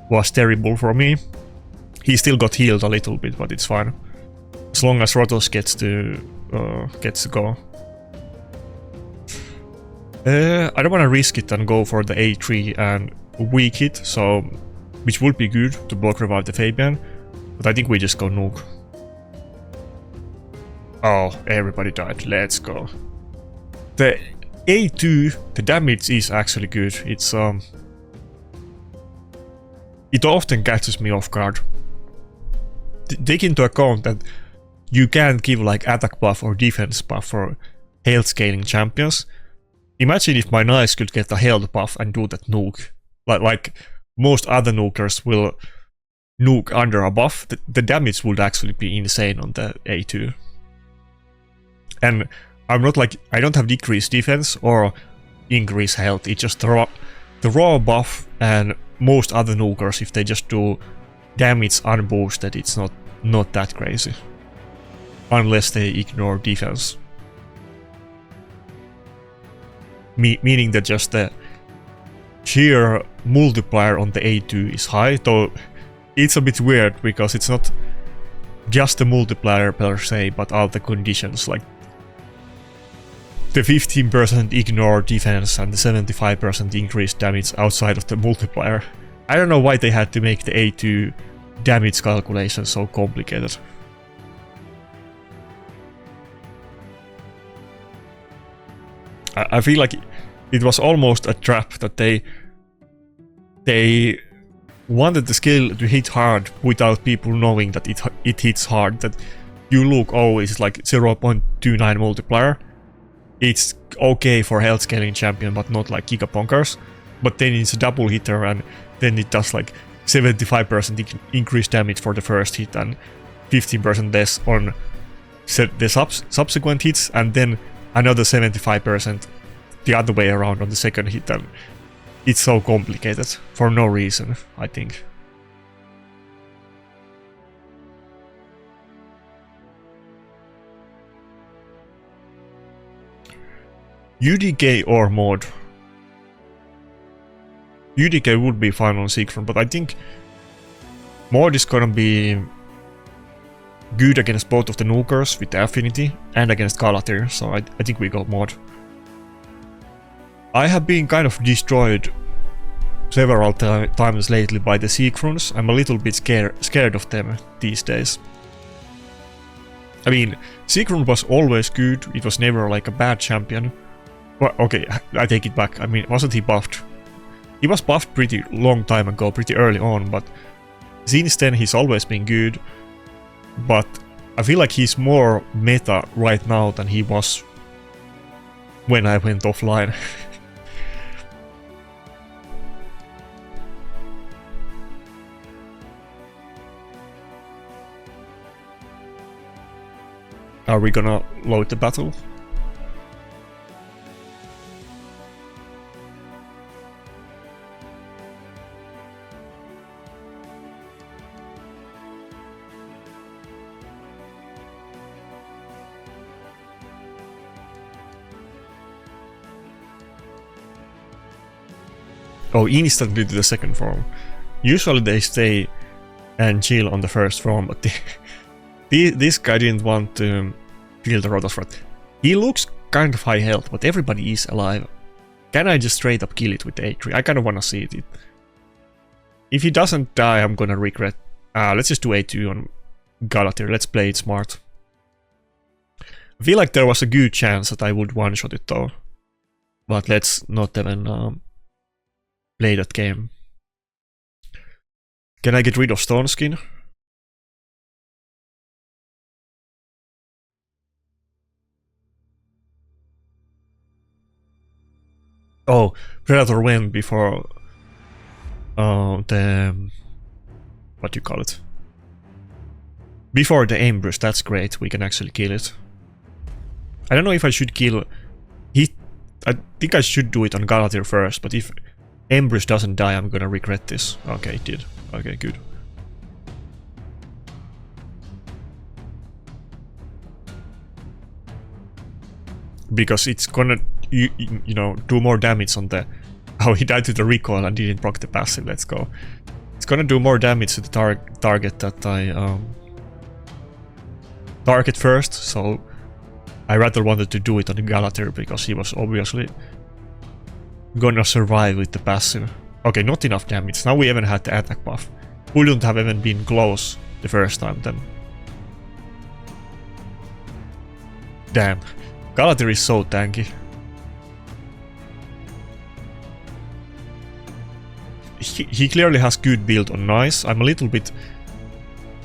was terrible for me. He still got healed a little bit, but it's fine. As long as Rotos gets to go. I don't want to risk it and go for the A3 and weak hit, so which would be good to block revive the Fabian, but I think we just go nuke. Oh, everybody died. Let's go. The A2, the damage is actually good. It's it often catches me off guard. Take into account that you can't give like attack buff or defense buff for health scaling champions. Imagine if my Nice could get a health buff and do that nuke. Like most other nukers will nuke under a buff. The damage would actually be insane on the A2. And I'm not like, I don't have decreased defense or increased health. It's just the raw buff, and most other nukers, if they just do damage unboosted, it's not that crazy. Unless they ignore defense. Meaning that just the sheer multiplier on the A2 is high, though it's a bit weird because it's not just the multiplier per se, but all the conditions, like the 15% ignore defense and the 75% increased damage outside of the multiplier. I don't know why they had to make the A2 damage calculation so complicated. I feel like it was almost a trap that they wanted the skill to hit hard without people knowing that it hits hard. That you look, oh, it's like 0.29 multiplier. It's okay for health scaling champion, but not like Giga Bonkers. But then it's a double hitter, and then it does like 75% increased damage for the first hit and 15% less on the subsequent hits, and then another 75% the other way around on the second hit. And it's so complicated for no reason, I think. UDK or mod. UDK would be fine on Siegfried, but I think mod is gonna be good against both of the nukers with the affinity and against Galatir, so I think we go mod. I have been kind of destroyed several times lately by the Siegfrieds. I'm a little bit scared of them these days. I mean, Siegfried was always good, it was never like a bad champion. Well, okay, I take it back. I mean, wasn't he buffed? He was buffed pretty long time ago, pretty early on, but since then he's always been good. But I feel like he's more meta right now than he was when I went offline. Are we gonna load the battle? Oh, instantly to the second form. Usually they stay and chill on the first form, but this guy didn't want to kill the Rotos. He looks kind of high health, but everybody is alive. Can I just straight up kill it with the A3? I kind of want to see it. If he doesn't die, I'm gonna regret. Let's just do A2 on Galatir. Let's play it smart. I feel like there was a good chance that I would one-shot it though. But let's not even play that game. Can I get rid of Stone Skin? Oh, Predator went before what do you call it? Before the ambush, that's great. We can actually kill it. I don't know if I should kill... I think I should do it on Galatir first, but if ambush doesn't die, I'm gonna regret this. Okay, it did. Okay, good. Because it's gonna, you know, do more damage on the... Oh, he died to the recoil and didn't proc the passive. Let's go. It's gonna do more damage to the target that I target first, so I rather wanted to do it on the Galatir because he was obviously gonna survive with the passive. Okay, not enough damage. Now we haven't had the attack buff. Wouldn't have even been close the first time then. Damn. Galatir is so tanky. He clearly has good build on Nice. I'm a little bit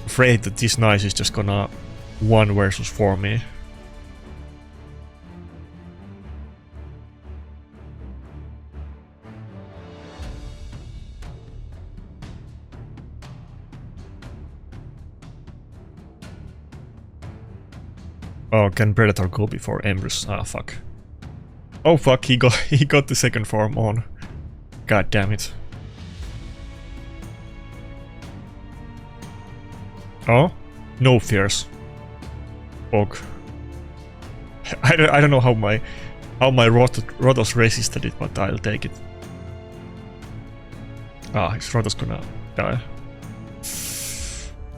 afraid that this Nice is just gonna 1 versus 4 me. Oh, can Predator go before Empress? Ah, fuck. Oh fuck, he got the second form on. God damn it. Oh? No fears. Og. I don't know how my Rotos resisted it, but I'll take it. Ah, his Rotos gonna die.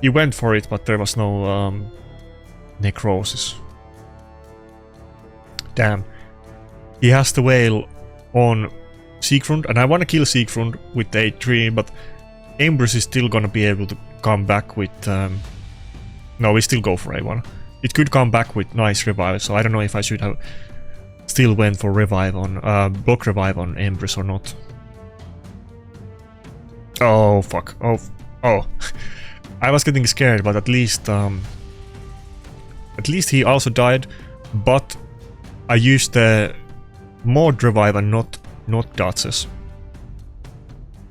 He went for it, but there was no necrosis. Damn. He has the whale on Siegfried, and I want to kill Siegfried with the 8-3, but Empress is still gonna be able to come back with... No, we still go for A1. It could come back with nice revive, so I don't know if I should have still went for revive on... block revive on Empress or not. Oh, fuck. Oh. I was getting scared, but at least he also died, but I used the mod revive and not dodges.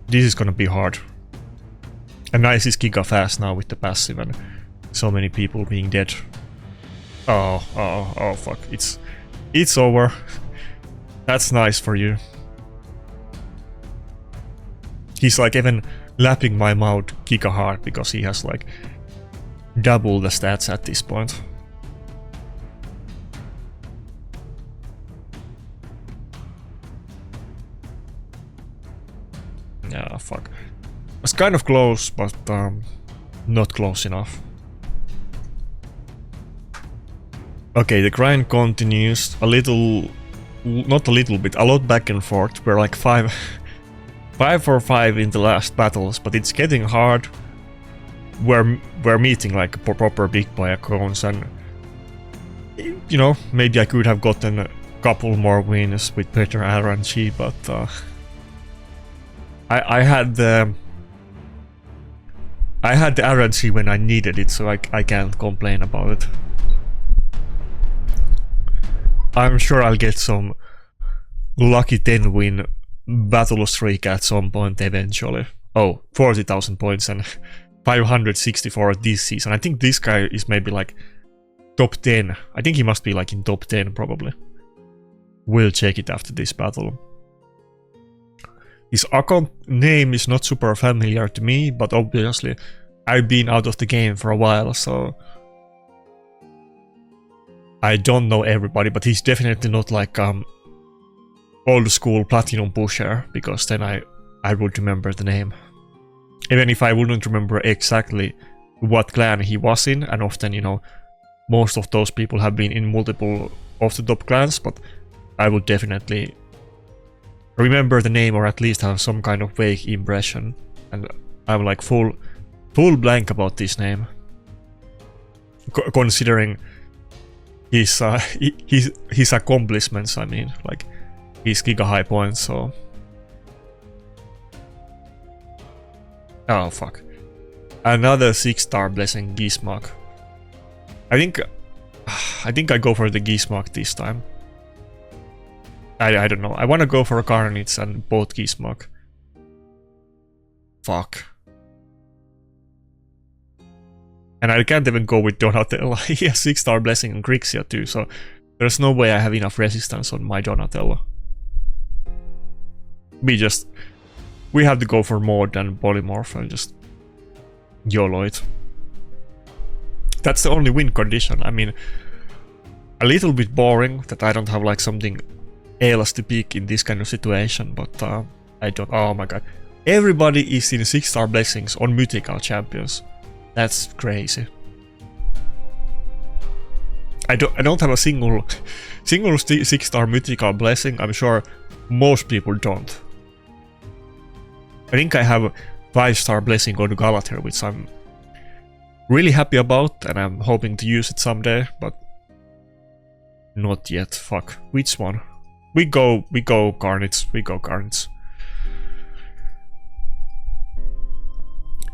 This is gonna be hard. And Nice is giga fast now with the passive and so many people being dead. Oh fuck. It's over. That's nice for you. He's like even lapping my mouth giga hard because he has like double the stats at this point. Yeah, fuck. It's kind of close, but not close enough. Okay, the grind continues a little, not a little bit, a lot back and forth. We're like 5 for 5 in the last battles, but it's getting hard. We're meeting like proper big boy accounts, and you know, maybe I could have gotten a couple more wins with better RNG, but I had the RNG when I needed it, so I can't complain about it. I'm sure I'll get some lucky 10 win battle streak at some point eventually. Oh, 40,000 points and 564 this season. I think this guy is maybe like top 10. I think he must be like in top 10 probably. We'll check it after this battle. His account name is not super familiar to me, but obviously I've been out of the game for a while, so I don't know everybody, but he's definitely not like old school platinum pusher, because then I would remember the name. Even if I wouldn't remember exactly what clan he was in, and often, you know, most of those people have been in multiple of the top clans, but I would definitely remember the name, or at least have some kind of vague impression. And I'm like full blank about this name, considering his accomplishments. I mean, like his giga high points. So, oh fuck, another 6-star blessing Gizmok. I think I go for the Gizmok this time. I don't know. I want to go for a Carnage and both Gizmok. Fuck. And I can't even go with Donatello. He has 6-star blessing and Grixia too, so there's no way I have enough resistance on my Donatello. We have to go for more than Polymorph and just YOLO it. That's the only win condition. I mean, a little bit boring that I don't have like something else to pick in this kind of situation, but I don't. Oh my god. Everybody is in 6-star blessings on mythical champions. That's crazy. I don't have a single 6-star mythical blessing. I'm sure most people don't. I think I have a 5-star blessing on Galater, which I'm really happy about, and I'm hoping to use it someday, but not yet. Fuck. Which one? We go Carnage. We go Carnage.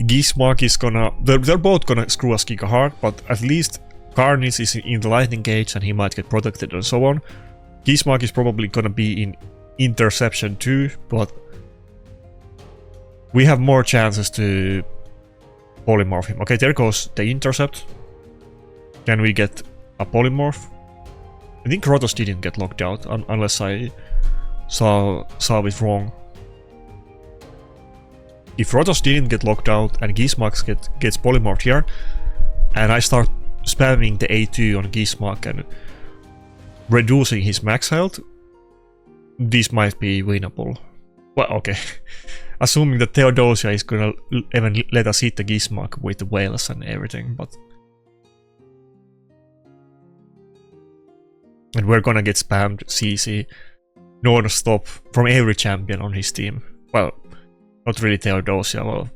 Gizmark is gonna... They're both gonna screw us giga hard, but at least Carnage is in the lightning gauge and he might get protected and so on. Gizmark is probably gonna be in interception too, but we have more chances to polymorph him. Okay, there goes the intercept. Can we get a polymorph? I think Rotos didn't get locked out unless I saw it wrong. If Rotos didn't get locked out and Gizmark gets polymorphed here, and I start spamming the A2 on Gizmark and reducing his max health, this might be winnable. Well, okay. Assuming that Theodosia is gonna even let us hit the Gizmark with the whales and everything, but... And we're gonna get spammed CC non-stop from every champion on his team. Well, not really Theodosia, well,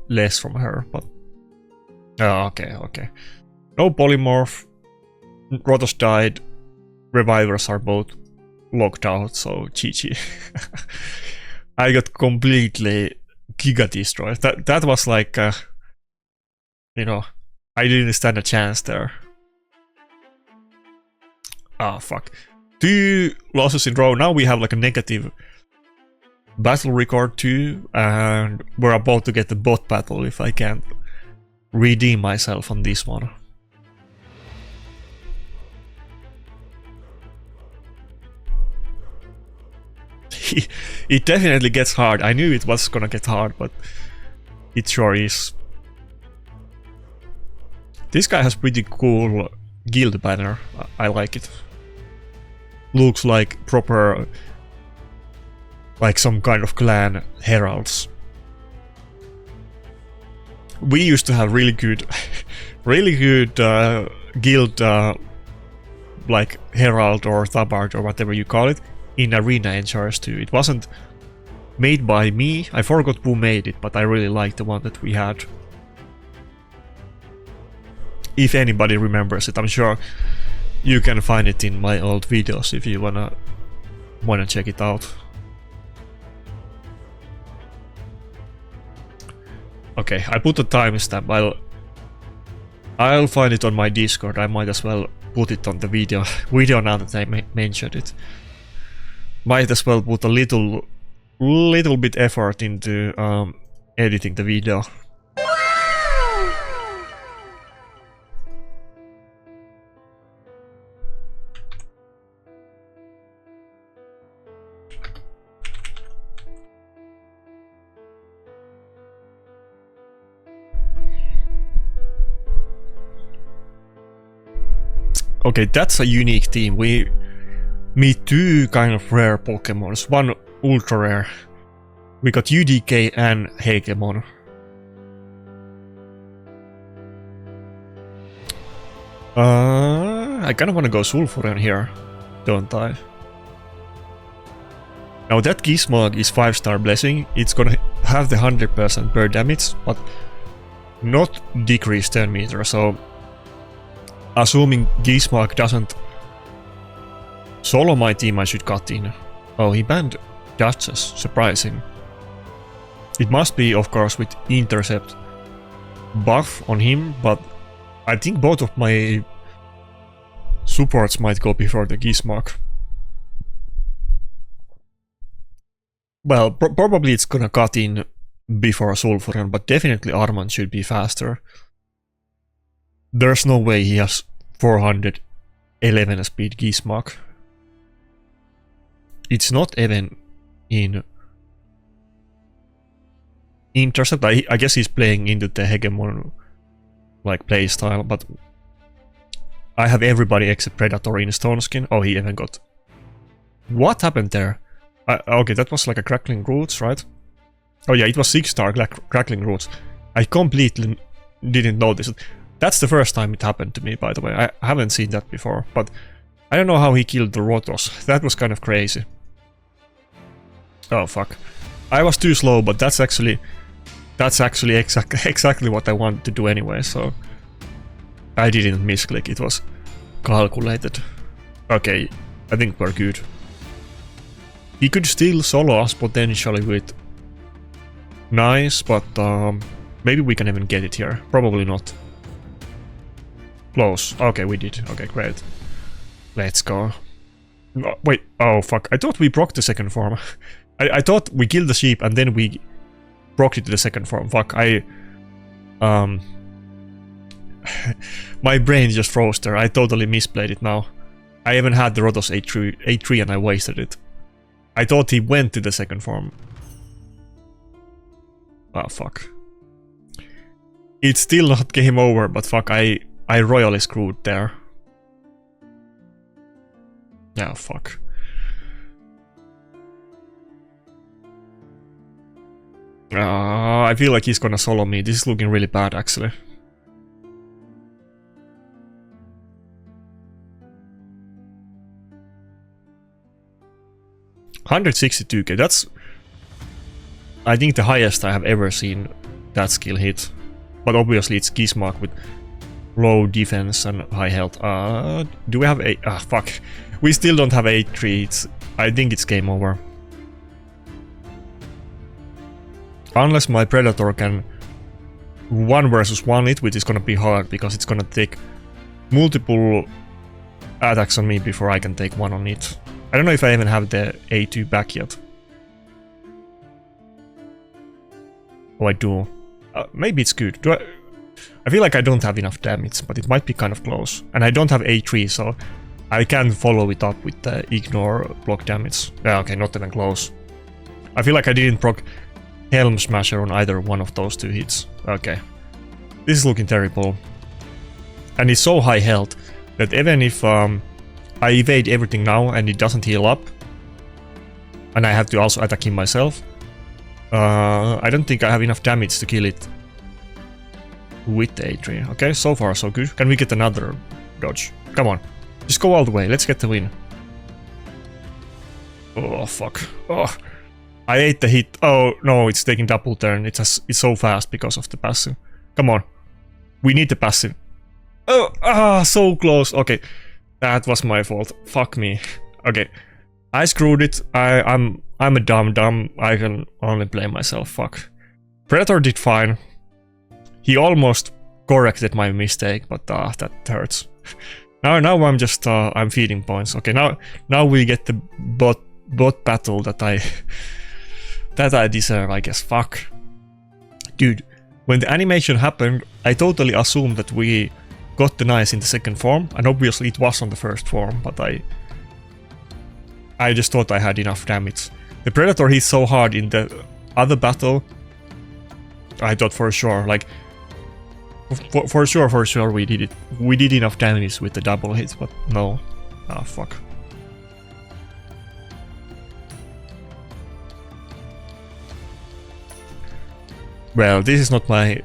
less from her, but... okay. No polymorph. Rotos died. Revivers are both locked out, so GG. I got completely giga destroyed. That was like, you know, I didn't stand a chance there. Ah, fuck. 2 losses in a row. Now we have like a negative battle record too, and we're about to get the bot battle if I can't redeem myself on this one. It definitely gets hard. I knew it was gonna get hard, but it sure is. This guy has pretty cool guild banner. I like it. Looks like proper, like some kind of clan heralds. We used to have really good guild like herald or tabard or whatever you call it in arena enchants too. It wasn't made by me. I forgot who made it, but I really liked the one that we had. If anybody remembers it, I'm sure you can find it in my old videos if you wanna check it out. Okay, I put a timestamp. I'll find it on my Discord. I might as well put it on the video now that I mentioned it. Might as well put a little bit effort into editing the video. Okay, that's a unique team. We meet 2 kind of rare Pokemons, 1 ultra rare. We got UDK and Hegemon. I kinda wanna go Sulfuren here, don't I? Now that Gizmark is 5-star blessing, it's gonna have the 100% per damage, but not decrease 10 meter, so assuming Gizmark doesn't solo my team, I should cut in. Oh, he banned Duchess, surprising. It must be, of course, with intercept buff on him, but I think both of my supports might go before the Gizmark. Well, probably it's gonna cut in before Sulfuron, but definitely Armand should be faster. There's no way he has 411 speed Gizmak. It's not even in Intercept. I guess he's playing into the Hegemon like playstyle, but I have everybody except Predator in Stone Skin. Oh, he even got... What happened there? Okay, that was like a Crackling Roots, right? Oh yeah, it was 6-star Crackling Roots. I completely didn't notice it. That's the first time it happened to me, by the way. I haven't seen that before, but I don't know how he killed the Rotos. That was kind of crazy. Oh fuck. I was too slow, but that's actually exactly what I wanted to do anyway, so I didn't misclick, it was calculated. Okay, I think we're good. He could still solo us potentially with nice, but maybe we can even get it here. Probably not. Close. Okay, we did. Okay, great. Let's go. No, wait, oh fuck. I thought we broke the second form. I thought we killed the sheep and then we broke it to the second form. Fuck, my brain just froze there. I totally misplayed it now. I even had the Rotos A3 and I wasted it. I thought he went to the second form. Oh fuck. It's still not game over, but fuck, I royally screwed there. Yeah, fuck. I feel like he's gonna solo me. This is looking really bad, actually. $162k, that's... I think the highest I have ever seen that skill hit. But obviously it's Gizmak with low defense and high health. Do we have a... fuck. We still don't have A3. I think it's game over. Unless my Predator can 1 versus 1 it, which is gonna be hard because it's gonna take multiple attacks on me before I can take one on it. I don't know if I even have the A2 back yet. Oh, I do. Maybe it's good. I feel like I don't have enough damage, but it might be kind of close. And I don't have A3, so I can follow it up with the ignore block damage. Yeah, okay, not even close. I feel like I didn't proc Helm Smasher on either one of those 2 hits. Okay. This is looking terrible. And it's so high health that even if I evade everything now and it doesn't heal up, and I have to also attack him myself, I don't think I have enough damage to kill it with the A3. Okay, so far so good. Can we get another dodge? Come on. Just go all the way. Let's get the win. Oh, fuck. Oh. I ate the hit. Oh, no, it's taking double turn. It's so fast because of the passive. Come on. We need the passive. Oh, so close. Okay. That was my fault. Fuck me. Okay. I screwed it. I'm a dumb. I can only blame myself. Fuck. Predator did fine. He almost corrected my mistake, but that hurts. Now I'm just I'm feeding points. Okay, now we get the bot battle that I deserve, I guess. Fuck. Dude, when the animation happened, I totally assumed that we got the nice in the second form, and obviously it was on the first form, but I just thought I had enough damage. The Predator hit so hard in the other battle, I thought for sure, like, for sure we did it. We did enough damage with the double hits, but no. Ah, fuck. Well, this is not my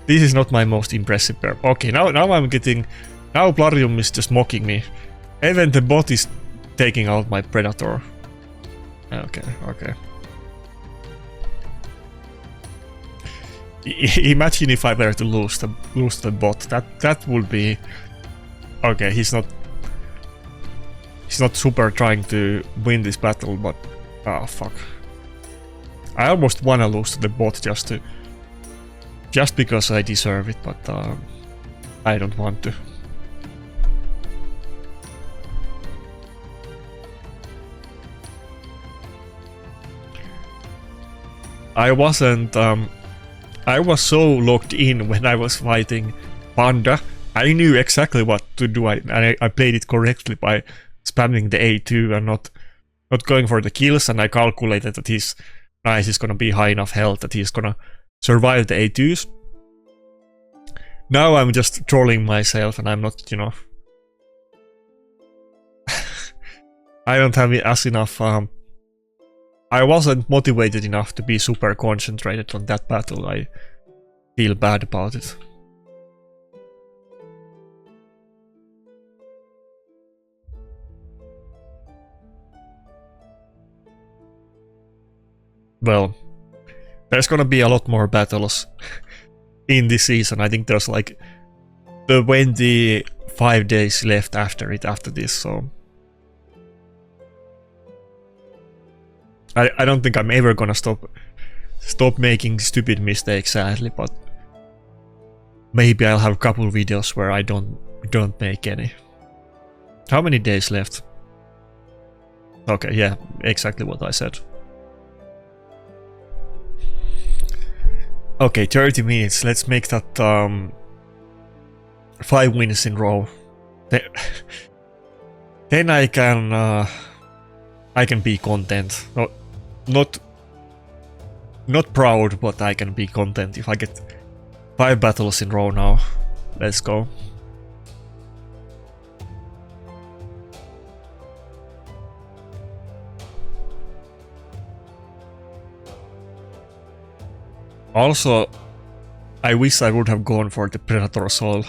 this is not my most impressive pair. Okay, now I'm getting... Now Plarium is just mocking me. Even the bot is taking out my Predator. Okay. Imagine if I were to lose the bot. That would be... Okay, he's not super trying to win this battle, but... Ah, fuck. I almost wanna lose to the bot just because I deserve it, but I don't want to. I wasn't. I was so locked in when I was fighting Panda. I knew exactly what to do, and I played it correctly by spamming the A2 and not going for the kills. And I calculated that his Nice is gonna be high enough health that he's gonna survive the A2s. Now I'm just trolling myself, and I'm not, you know. I don't have as enough. I wasn't motivated enough to be super concentrated on that battle. I feel bad about it. Well, there's gonna be a lot more battles in this season. I think there's like 25 days left after this, so I don't think I'm ever gonna stop making stupid mistakes, sadly, but maybe I'll have a couple videos where I don't make any. How many days left? Okay, yeah, exactly what I said. Okay, 30 minutes. Let's make that 5 wins in a row. Then I can be content. Not proud, but I can be content if I get 5 battles in a row now. Let's go. Also, I wish I would have gone for the Predator Soul.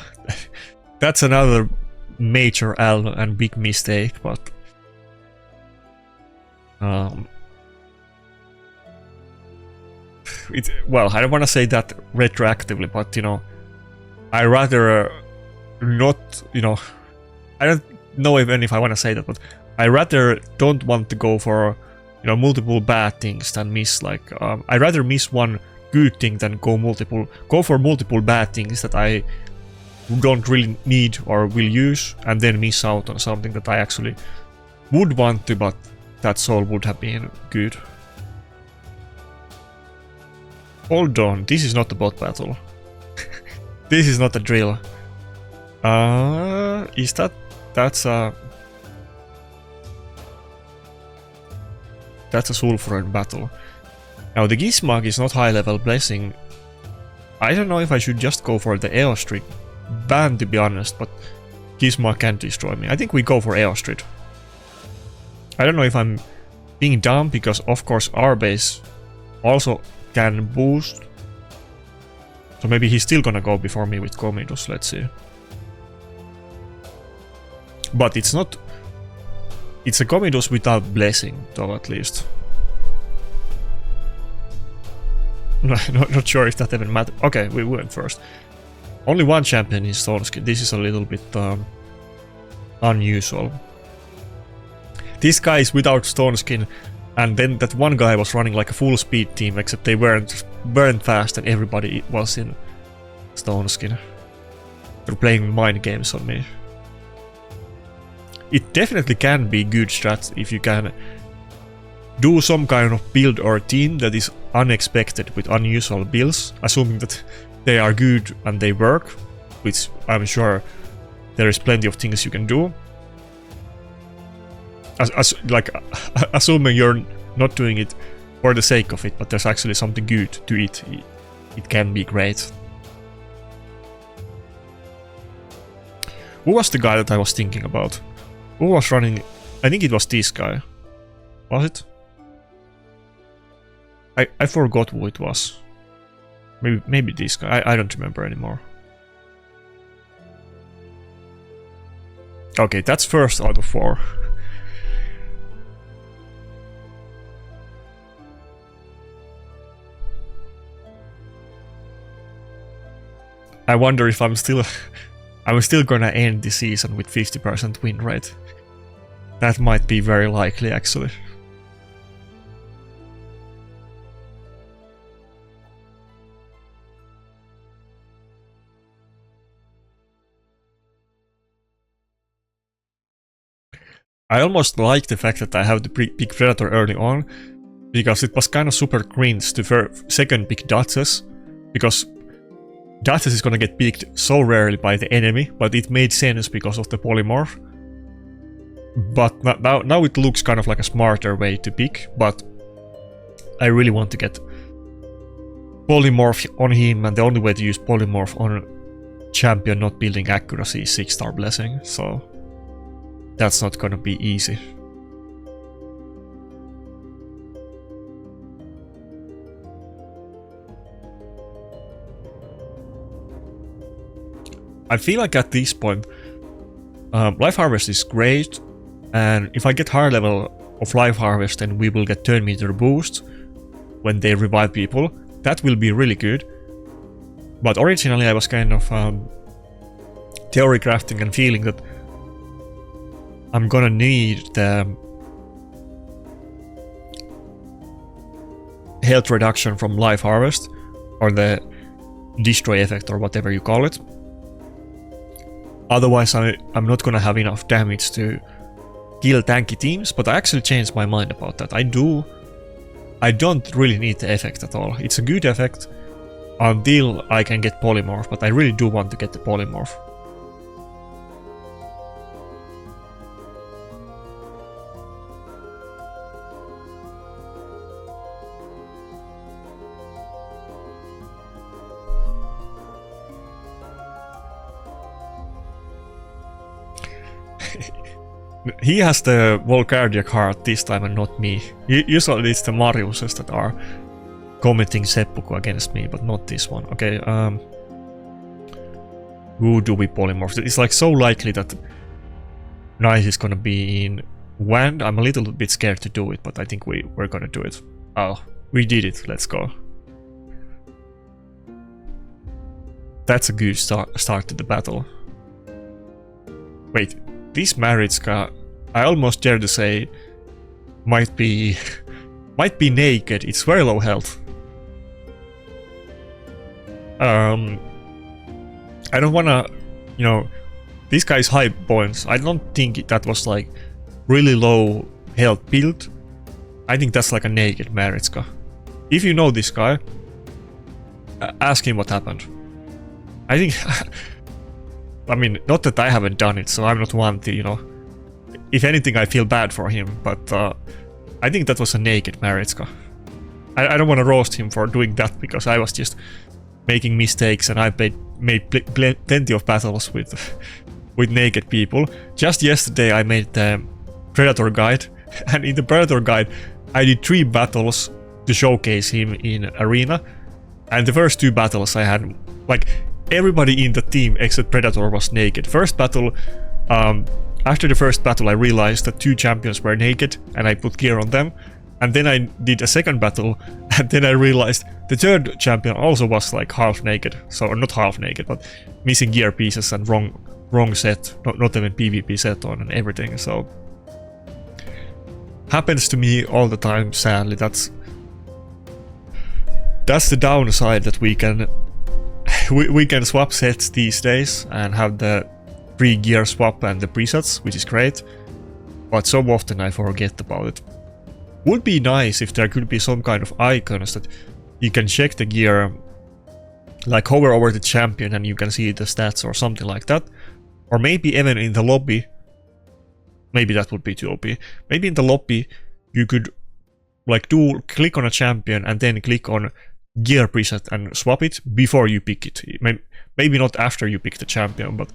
That's another major L and big mistake, but well, I don't want to say that retroactively, but you know, I rather not, you know, I don't know even if I want to say that, but I rather don't want to go for, you know, multiple bad things than miss like I rather miss one good thing than go for multiple bad things that I don't really need or will use, and then miss out on something that I actually would want to, but that soul would have been good. Hold on, this is not a bot battle. This is not a drill. Is that's a Sulfured battle. Now the Gizmog is not high level blessing. I don't know if I should just go for the Eostrid ban, to be honest, but Gizmog can't destroy me. I think we go for Eostrid. I don't know if I'm being dumb, because of course our base also can boost. So maybe he's still gonna go before me with Comidus, let's see. But it's not... It's a Comidus without blessing, though, at least. Not sure if that even matters. Okay, we went first. Only one champion in Stoneskin. This is a little bit unusual. This guy is without Stoneskin, and then that one guy was running like a full speed team, except they weren't fast and everybody was in Stoneskin. They're playing mind games on me. It definitely can be good strats if you can do some kind of build or team that is unexpected with unusual builds, assuming that they are good and they work, which I'm sure there is plenty of things you can do. Assuming you're not doing it for the sake of it, but there's actually something good to it. It can be great. Who was the guy that I was thinking about? Who was running? I think it was this guy. Was it? I forgot who it was. Maybe this guy. I don't remember anymore. Okay, that's first out of 4. I wonder if I'm still gonna end the season with 50% win rate. That might be very likely, actually. I almost like the fact that I have the big Predator early on, because it was kind of super cringe to second pick Duchess, because Duchess is gonna get picked so rarely by the enemy, but it made sense because of the polymorph. But now it looks kind of like a smarter way to pick, but I really want to get polymorph on him, and the only way to use polymorph on champion not building accuracy is 6-star blessing, so that's not gonna be easy. I feel like at this point, Life Harvest is great, and if I get higher level of Life Harvest, then we will get turn meter boost when they revive people. That will be really good. But originally I was kind of theory crafting and feeling that I'm gonna need the health reduction from Life Harvest, or the destroy effect, or whatever you call it. Otherwise I'm not gonna have enough damage to kill tanky teams, but I actually changed my mind about that. I don't really need the effect at all. It's a good effect until I can get polymorph, but I really do want to get the polymorph. He has the Volcardiac heart this time and not me. Usually it's the Mariuses that are commenting seppuku against me, but not this one. Okay, who do we polymorph? It's like so likely that Nice is gonna be in Wand. I'm a little bit scared to do it, but I think we're gonna do it. Oh, we did it. Let's go. That's a good start to the battle. Wait, this Maritska, I almost dare to say, might be naked. It's very low health. I don't wanna, you know, this guy's high points. I don't think that was like really low health build. I think that's like a naked Maritska. If you know this guy, ask him what happened. I think, I mean, not that I haven't done it, so I'm not one to, you know, if anything I feel bad for him, but I think that was a naked Maritska. I don't want to roast him for doing that, because I was just making mistakes, and I made plenty of battles with naked people. Just yesterday I made the Predator guide, and in the Predator guide I did 3 battles to showcase him in arena, and the first 2 battles I had, like, everybody in the team except Predator was naked. First battle, after the first battle I realized that 2 champions were naked, and I put gear on them. And then I did a second battle, and then I realized the third champion also was like half naked. So, or not half naked, but missing gear pieces and wrong set, not even PvP set on and everything. So happens to me all the time, sadly. That's the downside, that we can swap sets these days and have the free gear swap and the presets, which is great. But so often I forget about it. Would be nice if there could be some kind of icons that you can check the gear, like hover over the champion and you can see the stats or something like that. Or maybe even in the lobby, maybe that would be too OP. Maybe in the lobby you could like click on a champion and then click on gear preset and swap it before you pick it. Maybe not after you pick the champion, but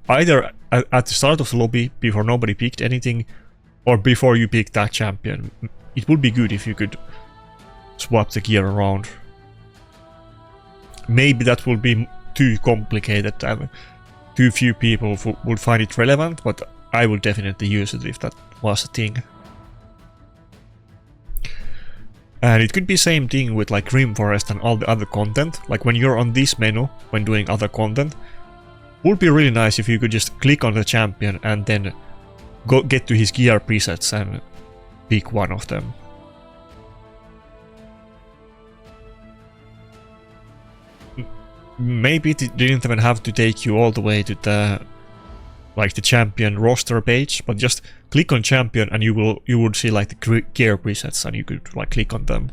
either at the start of the lobby before nobody picked anything, or before you pick that champion. It would be good if you could swap the gear around. Maybe that would be too complicated and too few people would find it relevant, but I would definitely use it if that was a thing. And it could be same thing with like Grim Forest and all the other content. Like when you're on this menu, when doing other content, would be really nice if you could just click on the champion and then get to his gear presets and pick one of them. Maybe it didn't even have to take you all the way to the like the champion roster page, but just click on champion and you would see like the gear presets and you could like click on them.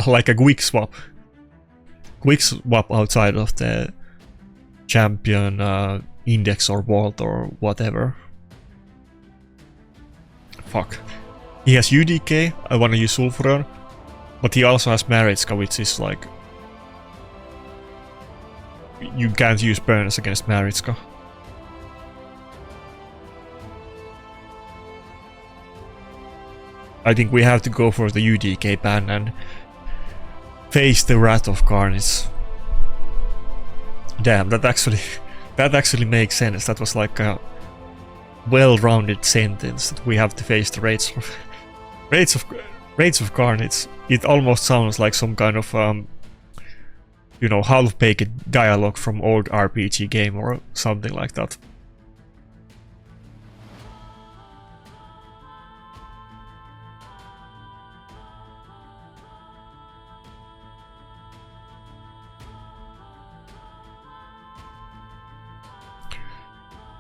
Like a quick swap. Quick swap outside of the champion index or vault or whatever. Fuck. He has UDK, I wanna use Sulfuron, but he also has Maritska, which is like... You can't use burns against Maritska. I think we have to go for the UDK ban and face the Wrath of Carnage. Damn, that actually makes sense. That was like a well-rounded sentence that we have to face the Raids of Carnage. It almost sounds like some kind of you know, half-baked dialogue from old RPG game or something like that.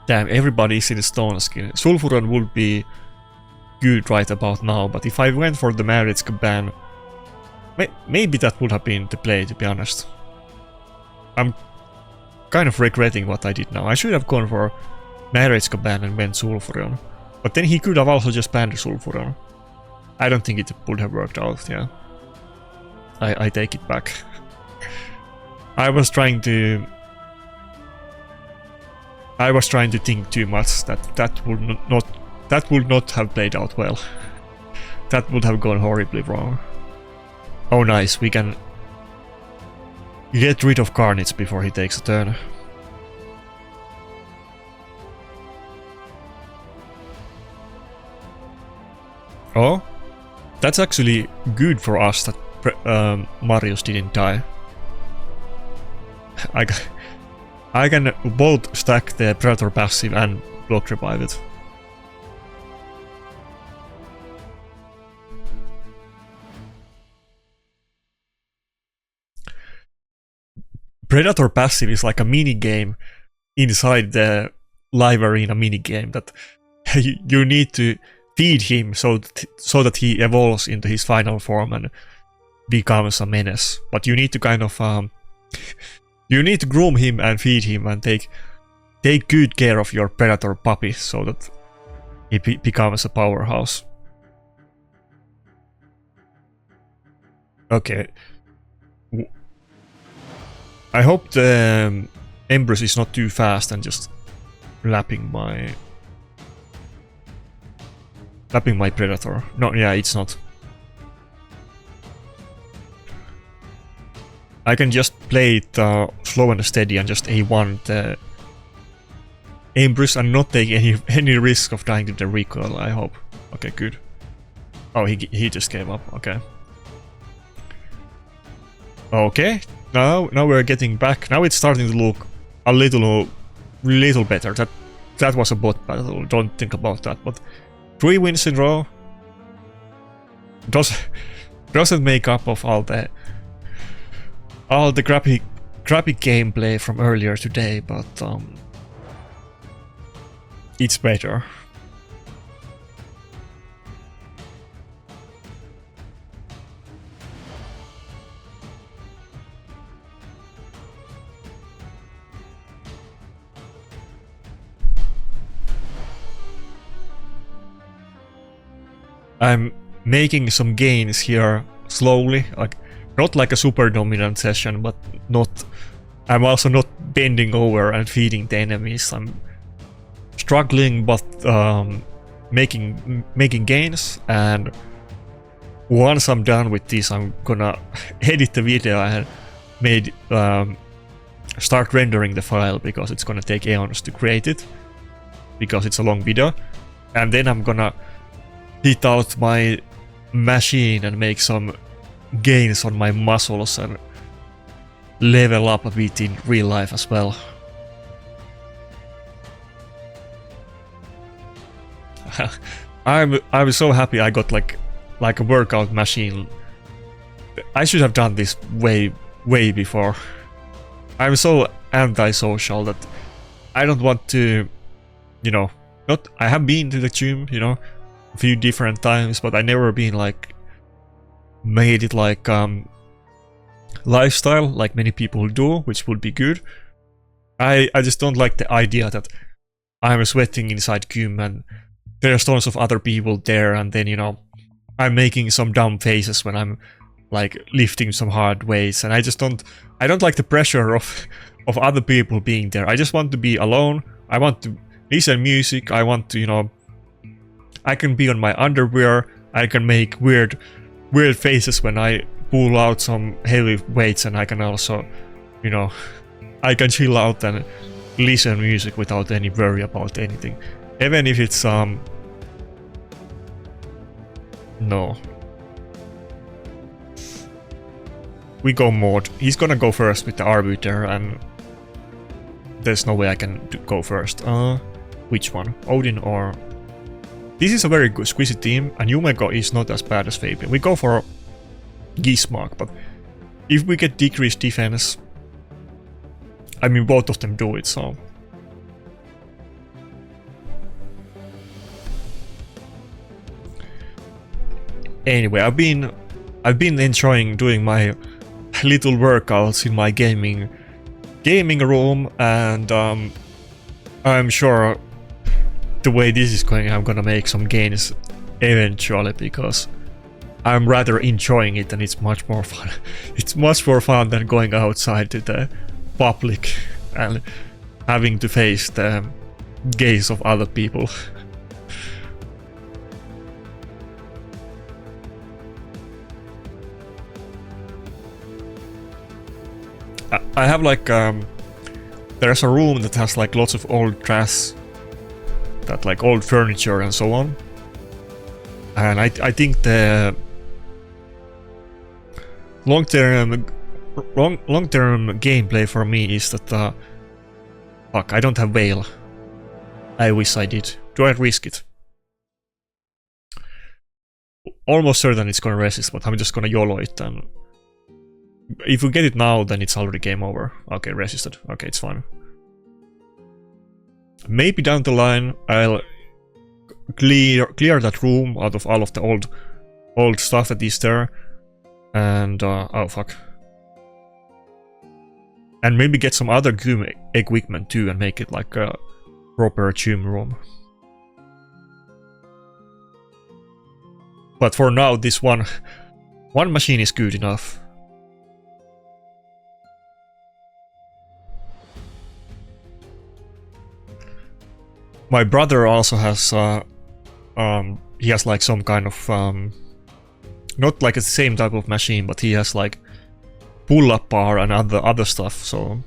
Damn, everybody's in stone skin. Sulfuron would be good right about now, but if I went for the Maritska ban, maybe that would have been the play, to be honest. I'm kind of regretting what I did now. I should have gone for Maritska ban and went Sulfuron. But then he could have also just banned Sulfuron. I don't think it would have worked out, yeah. I take it back. I was trying to think too much that would not have played out well. That would have gone horribly wrong. Oh nice, we can get rid of Carnage before he takes a turn. Oh, that's actually good for us that Marius didn't die. I can both stack the Predator passive and block revive it. Predator passive is like a mini game inside the live arena mini game that you need to feed him so that he evolves into his final form and becomes a menace. But you need to kind of you need to groom him and feed him and take good care of your Predator puppy so that he becomes a powerhouse. Okay. I hope the Empress is not too fast and just lapping my Predator. No, yeah, it's not. I can just play it slow and steady and just A1 the Empress and not take any risk of dying to the recoil, I hope. Okay, good. Oh, he just gave up, okay. Okay, now we're getting back. Now it's starting to look a little better. That was a bot battle, don't think about that, but 3 wins in a row doesn't make up of all the crappy gameplay from earlier today, but it's better. I'm making some gains here slowly, like not like a super dominant session, but I'm also not bending over and feeding the enemies. I'm struggling, but making gains. And once I'm done with this, I'm gonna edit the video and start rendering the file, because it's gonna take eons to create it, because it's a long video. And then I'm gonna hit out my machine and make some gains on my muscles and level up a bit in real life as well. I'm so happy I got like a workout machine. I should have done this way before. I'm so antisocial that I don't want to, you know, not, I have been to the gym, you know, a few different times, but I never been like, made it like, lifestyle, like many people do, which would be good. I just don't like the idea that I'm sweating inside gym and there's tons of other people there, and then, you know, I'm making some dumb faces when I'm like lifting some hard weights, and I don't like the pressure of other people being there. I just want to be alone. I want to listen music. I want to, you know, I can be on my underwear. I can make weird faces when I pull out some heavy weights, and I can also, you know, I can chill out and listen music without any worry about anything. Even if it's no. We go mod. He's gonna go first with the Arbiter, and there's no way I can go first. Which one? Odin or... This is a very good squishy team, and Yumeko is not as bad as Fabian. We go for Gizmark, but if we get decreased defense... I mean, both of them do it, so... Anyway, I've been enjoying doing my little workouts in my gaming room, and I'm sure the way this is going, I'm gonna make some gains eventually, because I'm rather enjoying it, and it's much more fun. It's much more fun than going outside to the public and having to face the gaze of other people. I have like there's a room that has like lots of old trash, that like old furniture and so on, and I think the long-term gameplay for me is that fuck, I don't have Veil. I wish I did. Do I risk it? Almost certain it's gonna resist, but I'm just gonna YOLO it, and if we get it now, then it's already game over. Okay, resisted. Okay, it's fine. Maybe down the line I'll clear that room out of all of the old stuff that is there, and oh fuck. And maybe get some other gym equipment too, and make it like a proper gym room. But for now, this one machine is good enough. My brother also has, he has like some kind of, not like the same type of machine, but he has like pull-up bar and other stuff. So,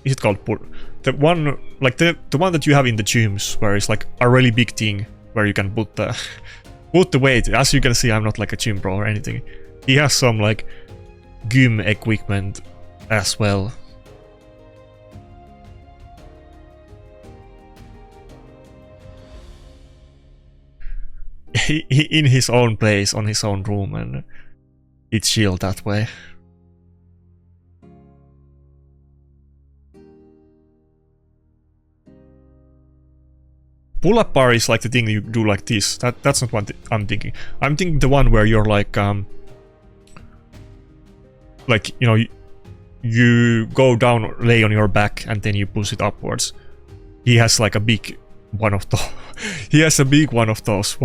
is it called pull? The one, like the one that you have in the gyms, where it's like a really big thing where you can put the weight. As you can see, I'm not like a gym bro or anything. He has some like gym equipment as well. He in his own place, on his own room, and it's chill that way. Pull-up bar is like the thing you do like this. That's not what I'm thinking. I'm thinking the one where you're like you know, you go down, lay on your back, and then you push it upwards. He has like a big one of those. He has a big one of those.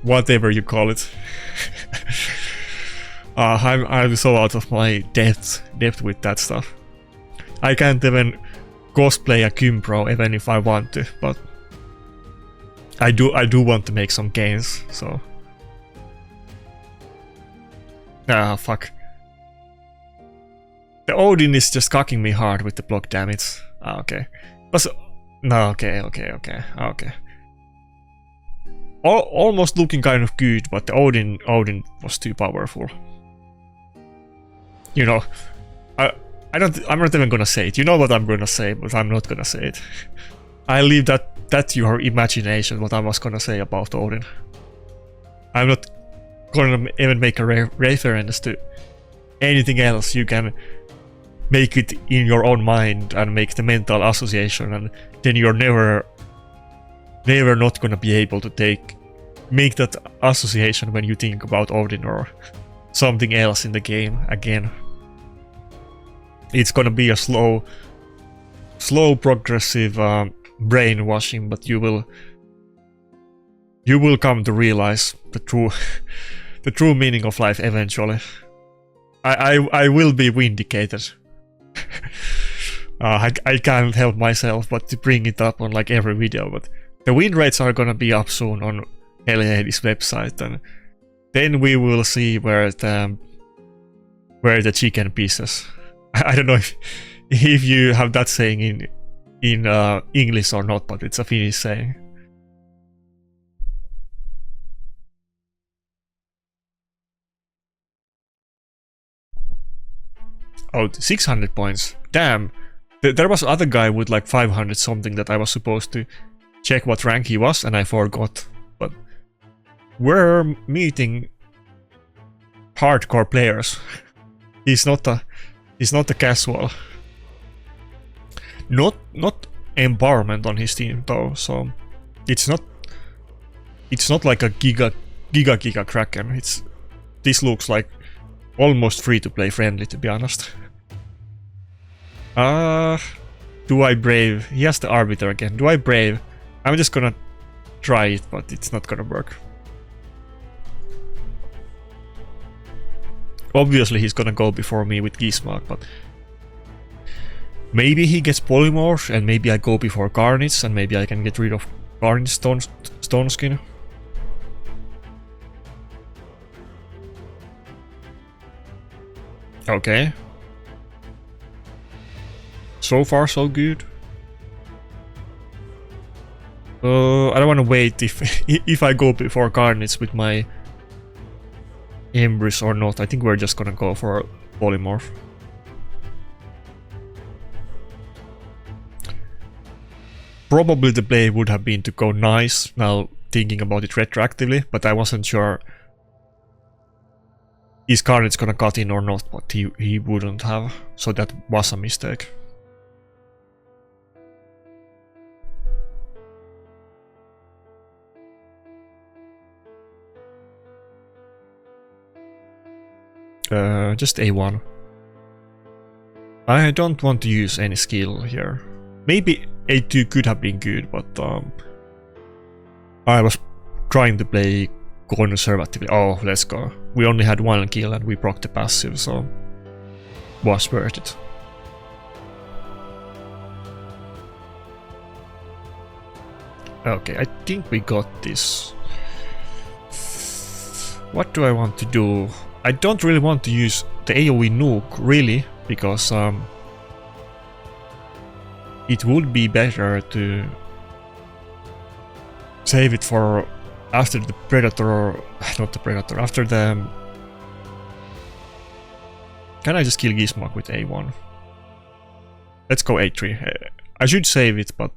Whatever you call it. I'm so out of my depth with that stuff. I can't even cosplay a gym pro even if I want to, but I do want to make some gains, so. Ah, fuck. The Odin is just cocking me hard with the block damage. Ah, okay. But no, okay. Almost looking kind of good, but the Odin was too powerful. You know, I'm not even gonna say it. You know what I'm gonna say, but I'm not gonna say it. I leave that to your imagination, what I was gonna say about Odin. I'm not gonna even make a reference to anything else. You can make it in your own mind and make the mental association, and then you're never not gonna be able to make that association when you think about Odin or something else in the game again. It's gonna be a slow progressive brainwashing, but you will come to realize the true meaning of life eventually. I will be vindicated. I can't help myself but to bring it up on like every video, but the win rates are gonna be up soon on Hellhade's website, and then we will see where the chicken pieces. I don't know if you have that saying in English or not, but it's a Finnish saying. Oh, 600 points. Damn. There was other guy with like 500 something that I was supposed to check what rank he was, and I forgot. But we're meeting hardcore players. He's not a casual. Not empowerment on his team though, so it's not like a giga kraken. This looks like almost free to play friendly, to be honest. Do I brave? He has the arbiter again. Do I brave? I'm just gonna try it, but it's not gonna work. Obviously he's gonna go before me with Gismark, but maybe he gets polymorph, and maybe I go before Carnage, and maybe I can get rid of Carnage Stone Skin. Okay. So far so good. I don't want to wait if I go before Carnage with my Embrys or not. I think we're just gonna go for polymorph. Probably the play would have been to go nice, now thinking about it retroactively, but I wasn't sure is Carnage gonna cut in or not, but he wouldn't have, so that was a mistake. Just A1. I don't want to use any skill here. Maybe A2 could have been good, but I was trying to play conservatively. Oh, let's go. We only had one kill and we proc the passive, so was worth it. Okay, I think we got this. What do I want to do? I don't really want to use the AoE nuke, really, because it would be better to save it for after the Predator, or not the Predator, after the... Can I just kill Gismark with A1? Let's go A3. I should save it, but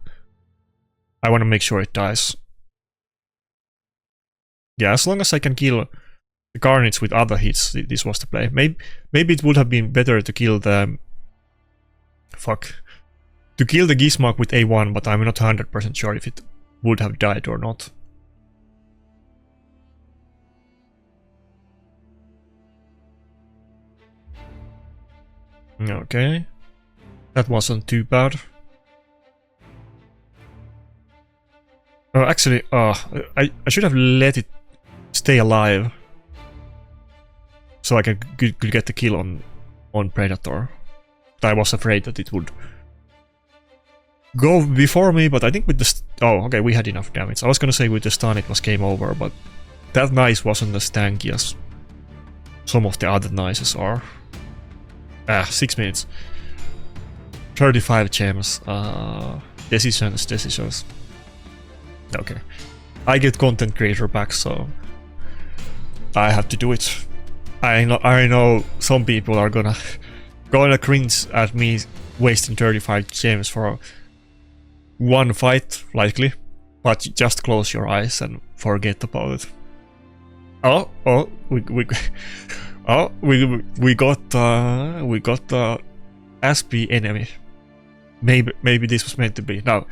I want to make sure it dies. Yeah, as long as I can kill the Carnage with other hits, this was the play. Maybe it would have been better to kill the... Fuck. To kill the Gismark with A1, but I'm not 100% sure if it would have died or not. Okay. That wasn't too bad. Actually, I should have let it stay alive, so I could get the kill on Predator. I was afraid that it would go before me, but I think with the... Oh, okay, we had enough damage. I was gonna say with the stun it was game over, but that nice wasn't as tanky as some of the other nices are. 6 minutes. 35 gems. Decisions. Okay. I get content creator back, so I have to do it. I know some people are gonna cringe at me wasting 35 gems for one fight, likely, but just close your eyes and forget about it. We got SP enemy. Maybe this was meant to be. Now,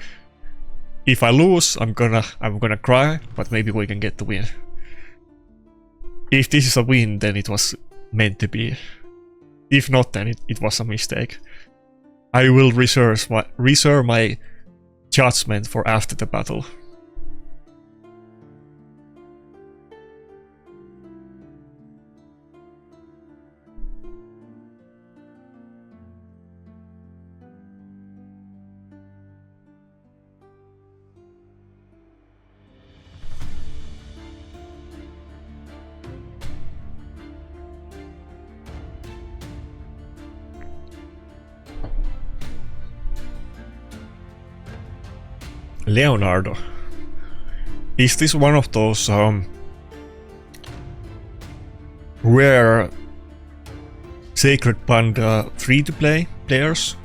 if I lose, I'm gonna cry, but maybe we can get the win. If this is a win, then it was meant to be. If not, then it was a mistake. I will reserve my judgment for after the battle. Leonardo. Is this one of those rare Sacred Panda free-to-play players?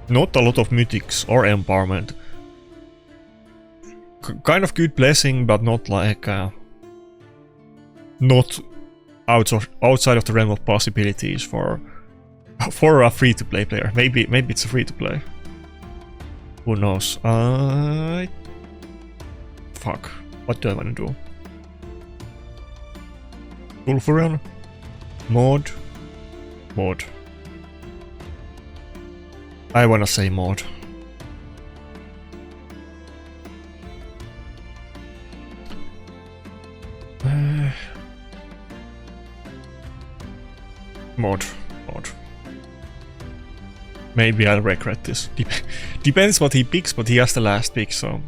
Not a lot of mythics or empowerment. Kind of good blessing, but not like not outside of the realm of possibilities for a free-to-play player. Maybe it's a free-to-play. Who knows? Fuck. What do I want to do? Sulfurion? Mod? Mod. I wanna say mod. Mod. Maybe I'll regret this. Depends what he picks, but he has the last pick, so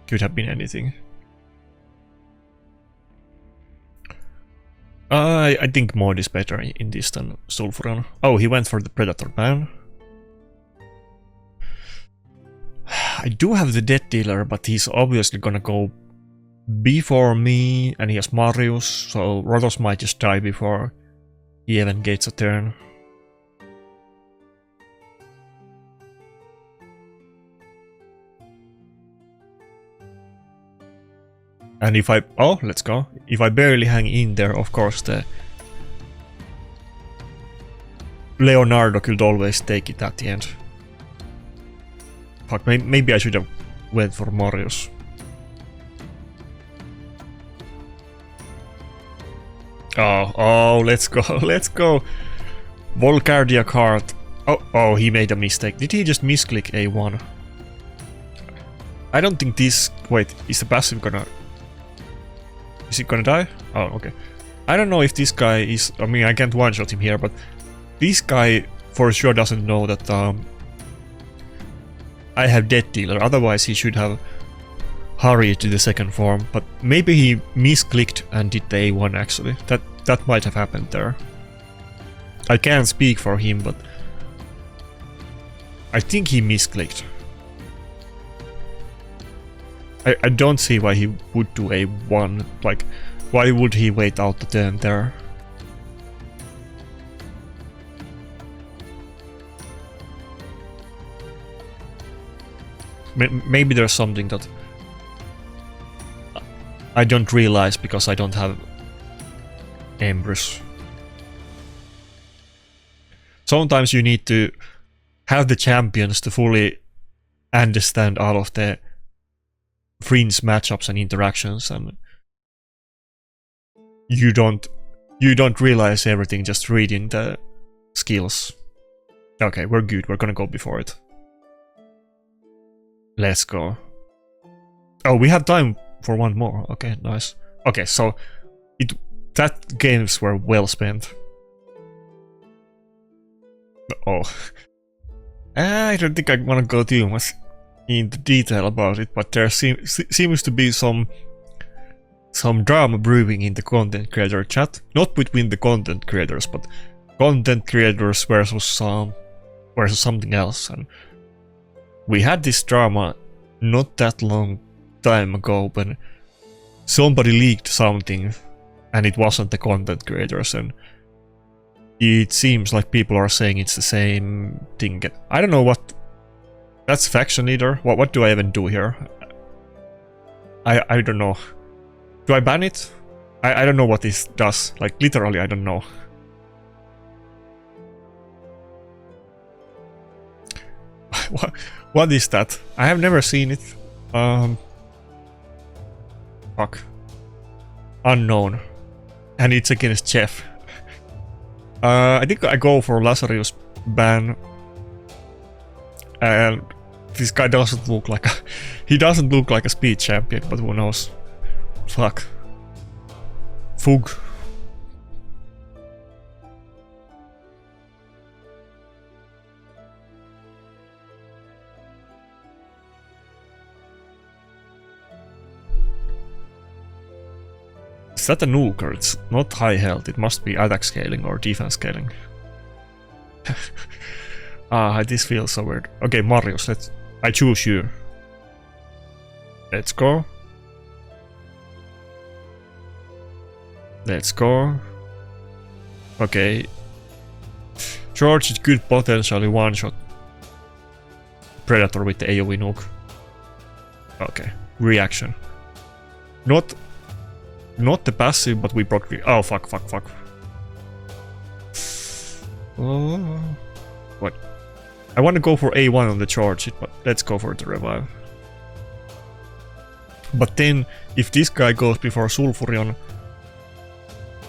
could have been anything. I think mod is better in this than Sulfurion. Oh, he went for the Predator ban. I do have the Death Dealer, but he's obviously gonna go before me, and he has Marius, so Rotos might just die before he even gets a turn. And if I... oh, let's go. If I barely hang in there, of course the Leonardo could always take it at the end. Fuck, maybe I should have went for Marius. Oh, let's go, let's go. Volcardia card. Oh, he made a mistake. Did he just misclick A1? I don't think this... wait, is the passive gonna... is he gonna die? Oh, okay. I don't know if this guy is... I mean, I can't one-shot him here, but this guy for sure doesn't know that I have Death Dealer, otherwise he should have hurried to the second form, but maybe he misclicked and did the A1 actually. That might have happened there. I can't speak for him, but I think he misclicked. I don't see why he would do A1, like, why would he wait out the turn there? Maybe there's something that I don't realize because I don't have Empress. Sometimes you need to have the champions to fully understand all of the fringe matchups and interactions, and you don't realize everything just reading the skills. Okay, we're good. We're gonna go before it. Let's go. Oh, we have time for one more. Okay, nice. Okay, so that games were well spent. Oh, I don't think I want to go too much into detail about it, but there seems to be some drama brewing in the content creator chat. Not between the content creators, but content creators versus something else. And we had this drama not that long time ago when somebody leaked something and it wasn't the content creators, and it seems like people are saying it's the same thing. I don't know what... that's faction leader. What do I even do here? I don't know. Do I ban it? I don't know what this does. Like, literally, I don't know. What is that? I have never seen it. Fuck. Unknown. And it's against Jeff. I think I go for Lazarus ban. And this guy doesn't look like a... He doesn't look like a speed champion, but who knows. Fuck. Fug. Is that a nuker? It's not high health, it must be attack scaling or defense scaling. This feels so weird. Okay, Marius, I choose you. Let's go. Let's go. Okay. George, it could potentially one-shot Predator with the AoE nuke. Okay, reaction. Not the passive, but we broke the... Oh, fuck. Oh. What? I want to go for A1 on the charge, but let's go for the revive. But then, if this guy goes before Sulfurion,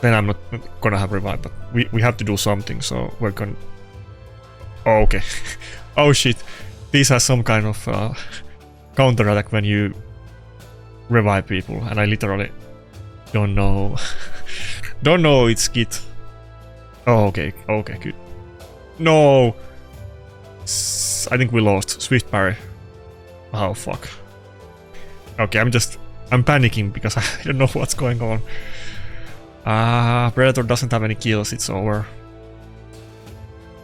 then I'm not gonna have revive, but we have to do something, so we're gonna... Oh, okay. Oh shit. This has some kind of counter attack when you revive people, and I literally don't know. Don't know it's Git. Oh, okay, good. No! I think we lost. Swift parry. Oh, fuck. Okay, I'm panicking because I don't know what's going on. Predator doesn't have any kills, it's over.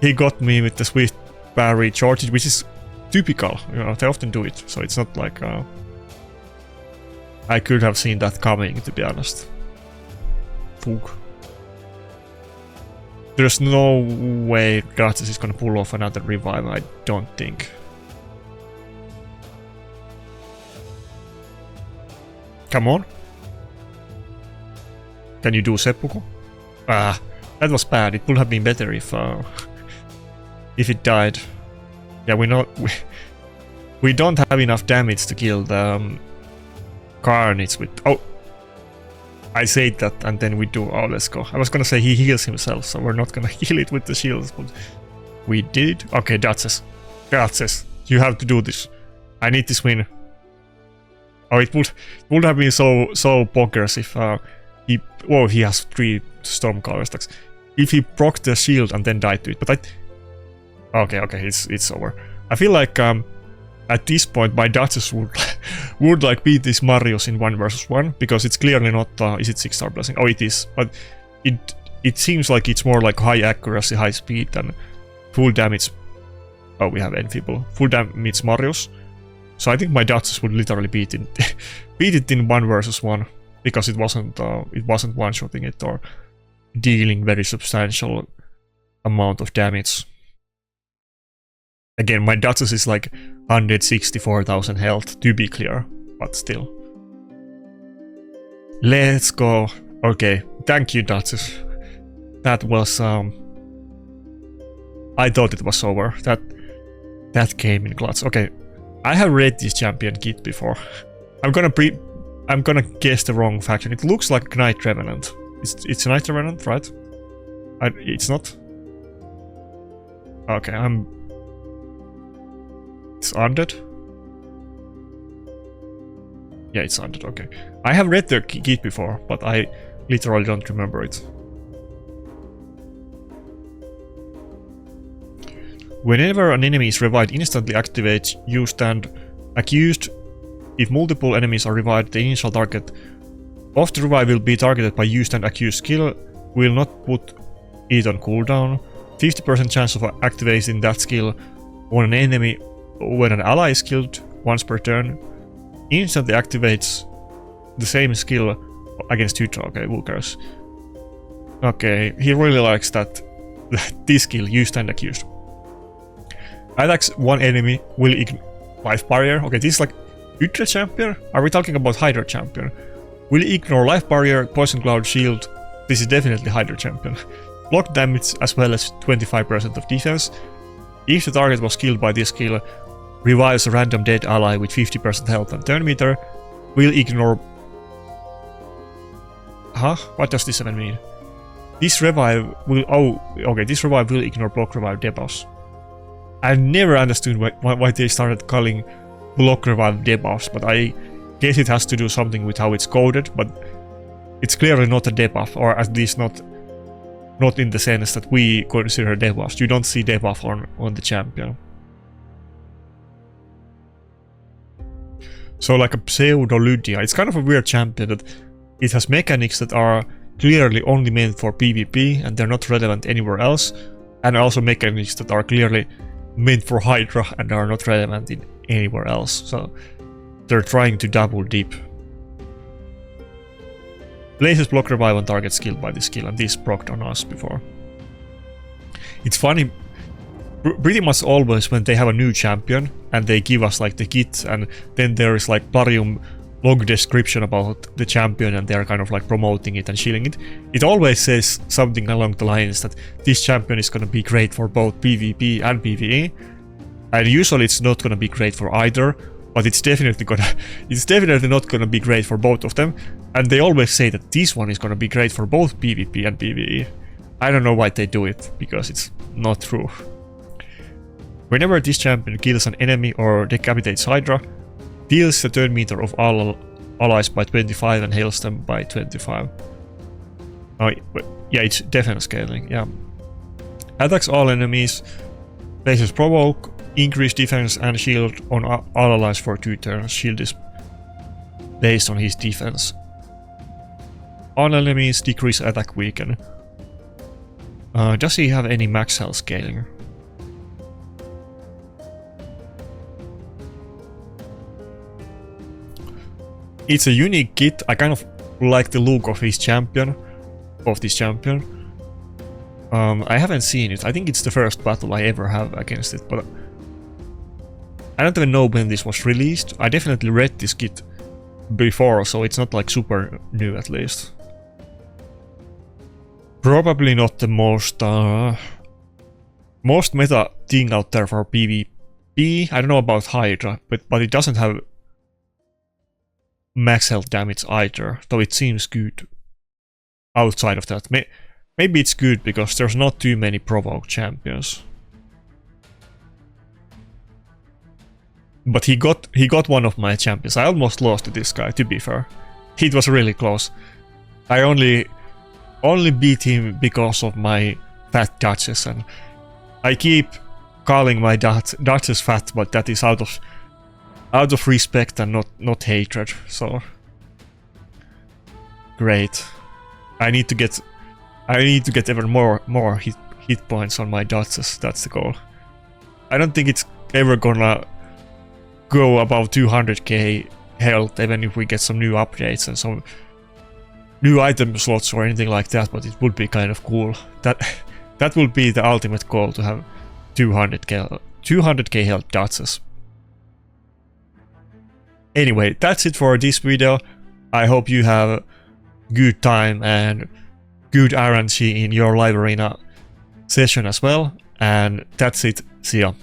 He got me with the Swift parry charge, which is typical, you know, they often do it, so it's not like... I could have seen that coming, to be honest. Fug. There's no way Gratis is gonna pull off another revive, I don't think. Come on. Can you do seppuku? That was bad. It would have been better if it died. Yeah, we don't have enough damage to kill the Carnage with... Oh! I said that and then we do... Oh, let's go. I was gonna say he heals himself, so we're not gonna heal it with the shields, but... We did? Okay, Datses. You have to do this. I need this win. Oh, it would have been so bonkers if he has 3 Stormcaller stacks. If he proc the shield and then died to it, but Okay, it's over. I feel like at this point my Duchess would like beat this Marius in 1 versus 1, because it's clearly not is it 6-star blessing? Oh, it is, but it seems like it's more like high accuracy, high speed than full damage. Oh, we have Enfeeble. Full damage Marius. So I think my Duchess would literally beat it in 1 versus 1, because it wasn't one-shotting it or dealing very substantial amount of damage. Again, my Duchess is like 164,000 health, to be clear, but still. Let's go. Okay, thank you, Duchess. That was I thought it was over. That came in clutch. Okay, I have read this champion kit before. I'm gonna guess the wrong faction. It looks like Knight Revenant. It's Knight Revenant, right? It's not. Okay, It's undead? Yeah, it's undead, okay. I have read the kit before, but I literally don't remember it. Whenever an enemy is revived, instantly activate you stand accused. If multiple enemies are revived, the initial target of the revive will be targeted by you stand accused skill. Will not put it on cooldown. 50% chance of activating that skill on an enemy when an ally is killed once per turn. Instantly activates the same skill against Hydra. Okay, who cares? Okay, he really likes that this skill, you stand accused. Attacks one enemy, will ignore life barrier. Okay, this is like Hydra champion? Are we talking about Hydra champion? Will ignore life barrier, poison cloud, shield. This is definitely Hydra champion. Block damage as well as 25% of defense. If the target was killed by this skill, revives a random dead ally with 50% health and turn meter, will ignore... Huh? What does this even mean? This revive will... Oh, okay, this revive will ignore block revive debuffs. I never understood why they started calling block revive debuffs, but I guess it has to do something with how it's coded, but it's clearly not a debuff, or at least not in the sense that we consider debuffs. You don't see debuff on the champion. So like a pseudo Ludia, it's kind of a weird champion that it has mechanics that are clearly only meant for PvP and they're not relevant anywhere else, and also mechanics that are clearly meant for Hydra and are not relevant in anywhere else. So they're trying to double dip. Places block revive on target killed by this skill, and this procced on us before. It's funny, pretty much always when they have a new champion and they give us like the kit, and then there is like Plarium log description about the champion and they're kind of like promoting it and shilling it. It always says something along the lines that this champion is gonna be great for both PvP and PvE, and usually it's not gonna be great for either, but it's definitely not gonna be great for both of them, and they always say that this one is gonna be great for both PvP and PvE. I don't know why they do it, because it's not true. Whenever this champion kills an enemy or decapitates Hydra, deals the turn meter of all allies by 25 and heals them by 25. Oh, yeah, it's defense scaling, yeah. Attacks all enemies, places provoke, increase defense and shield on all allies for 2 turns. Shield is based on his defense. All enemies decrease attack weaken. Does he have any max health scaling? It's a unique kit. I kind of like the look of this champion. I haven't seen it. I think it's the first battle I ever have against it, but I don't even know when this was released. I definitely read this kit before, so it's not like super new at least. Probably not the most meta thing out there for PvP. I don't know about Hydra, but it doesn't have max health damage either, though it seems good outside of that. Maybe it's good because there's not too many provoke champions. But he got one of my champions. I almost lost to this guy, to be fair. It was really close. I only beat him because of my fat Duchess, and I keep calling my Duchess fat, but that is out of respect and not hatred, so great. I need to get even more hit points on my Duchess. That's the goal. I don't think it's ever gonna go above 200k health, even if we get some new updates and some new item slots or anything like that, but it would be kind of cool. That would be the ultimate goal, to have 200k health Duchess. Anyway, that's it for this video. I hope you have good time and good RNG in your live arena session as well. And that's it. See ya.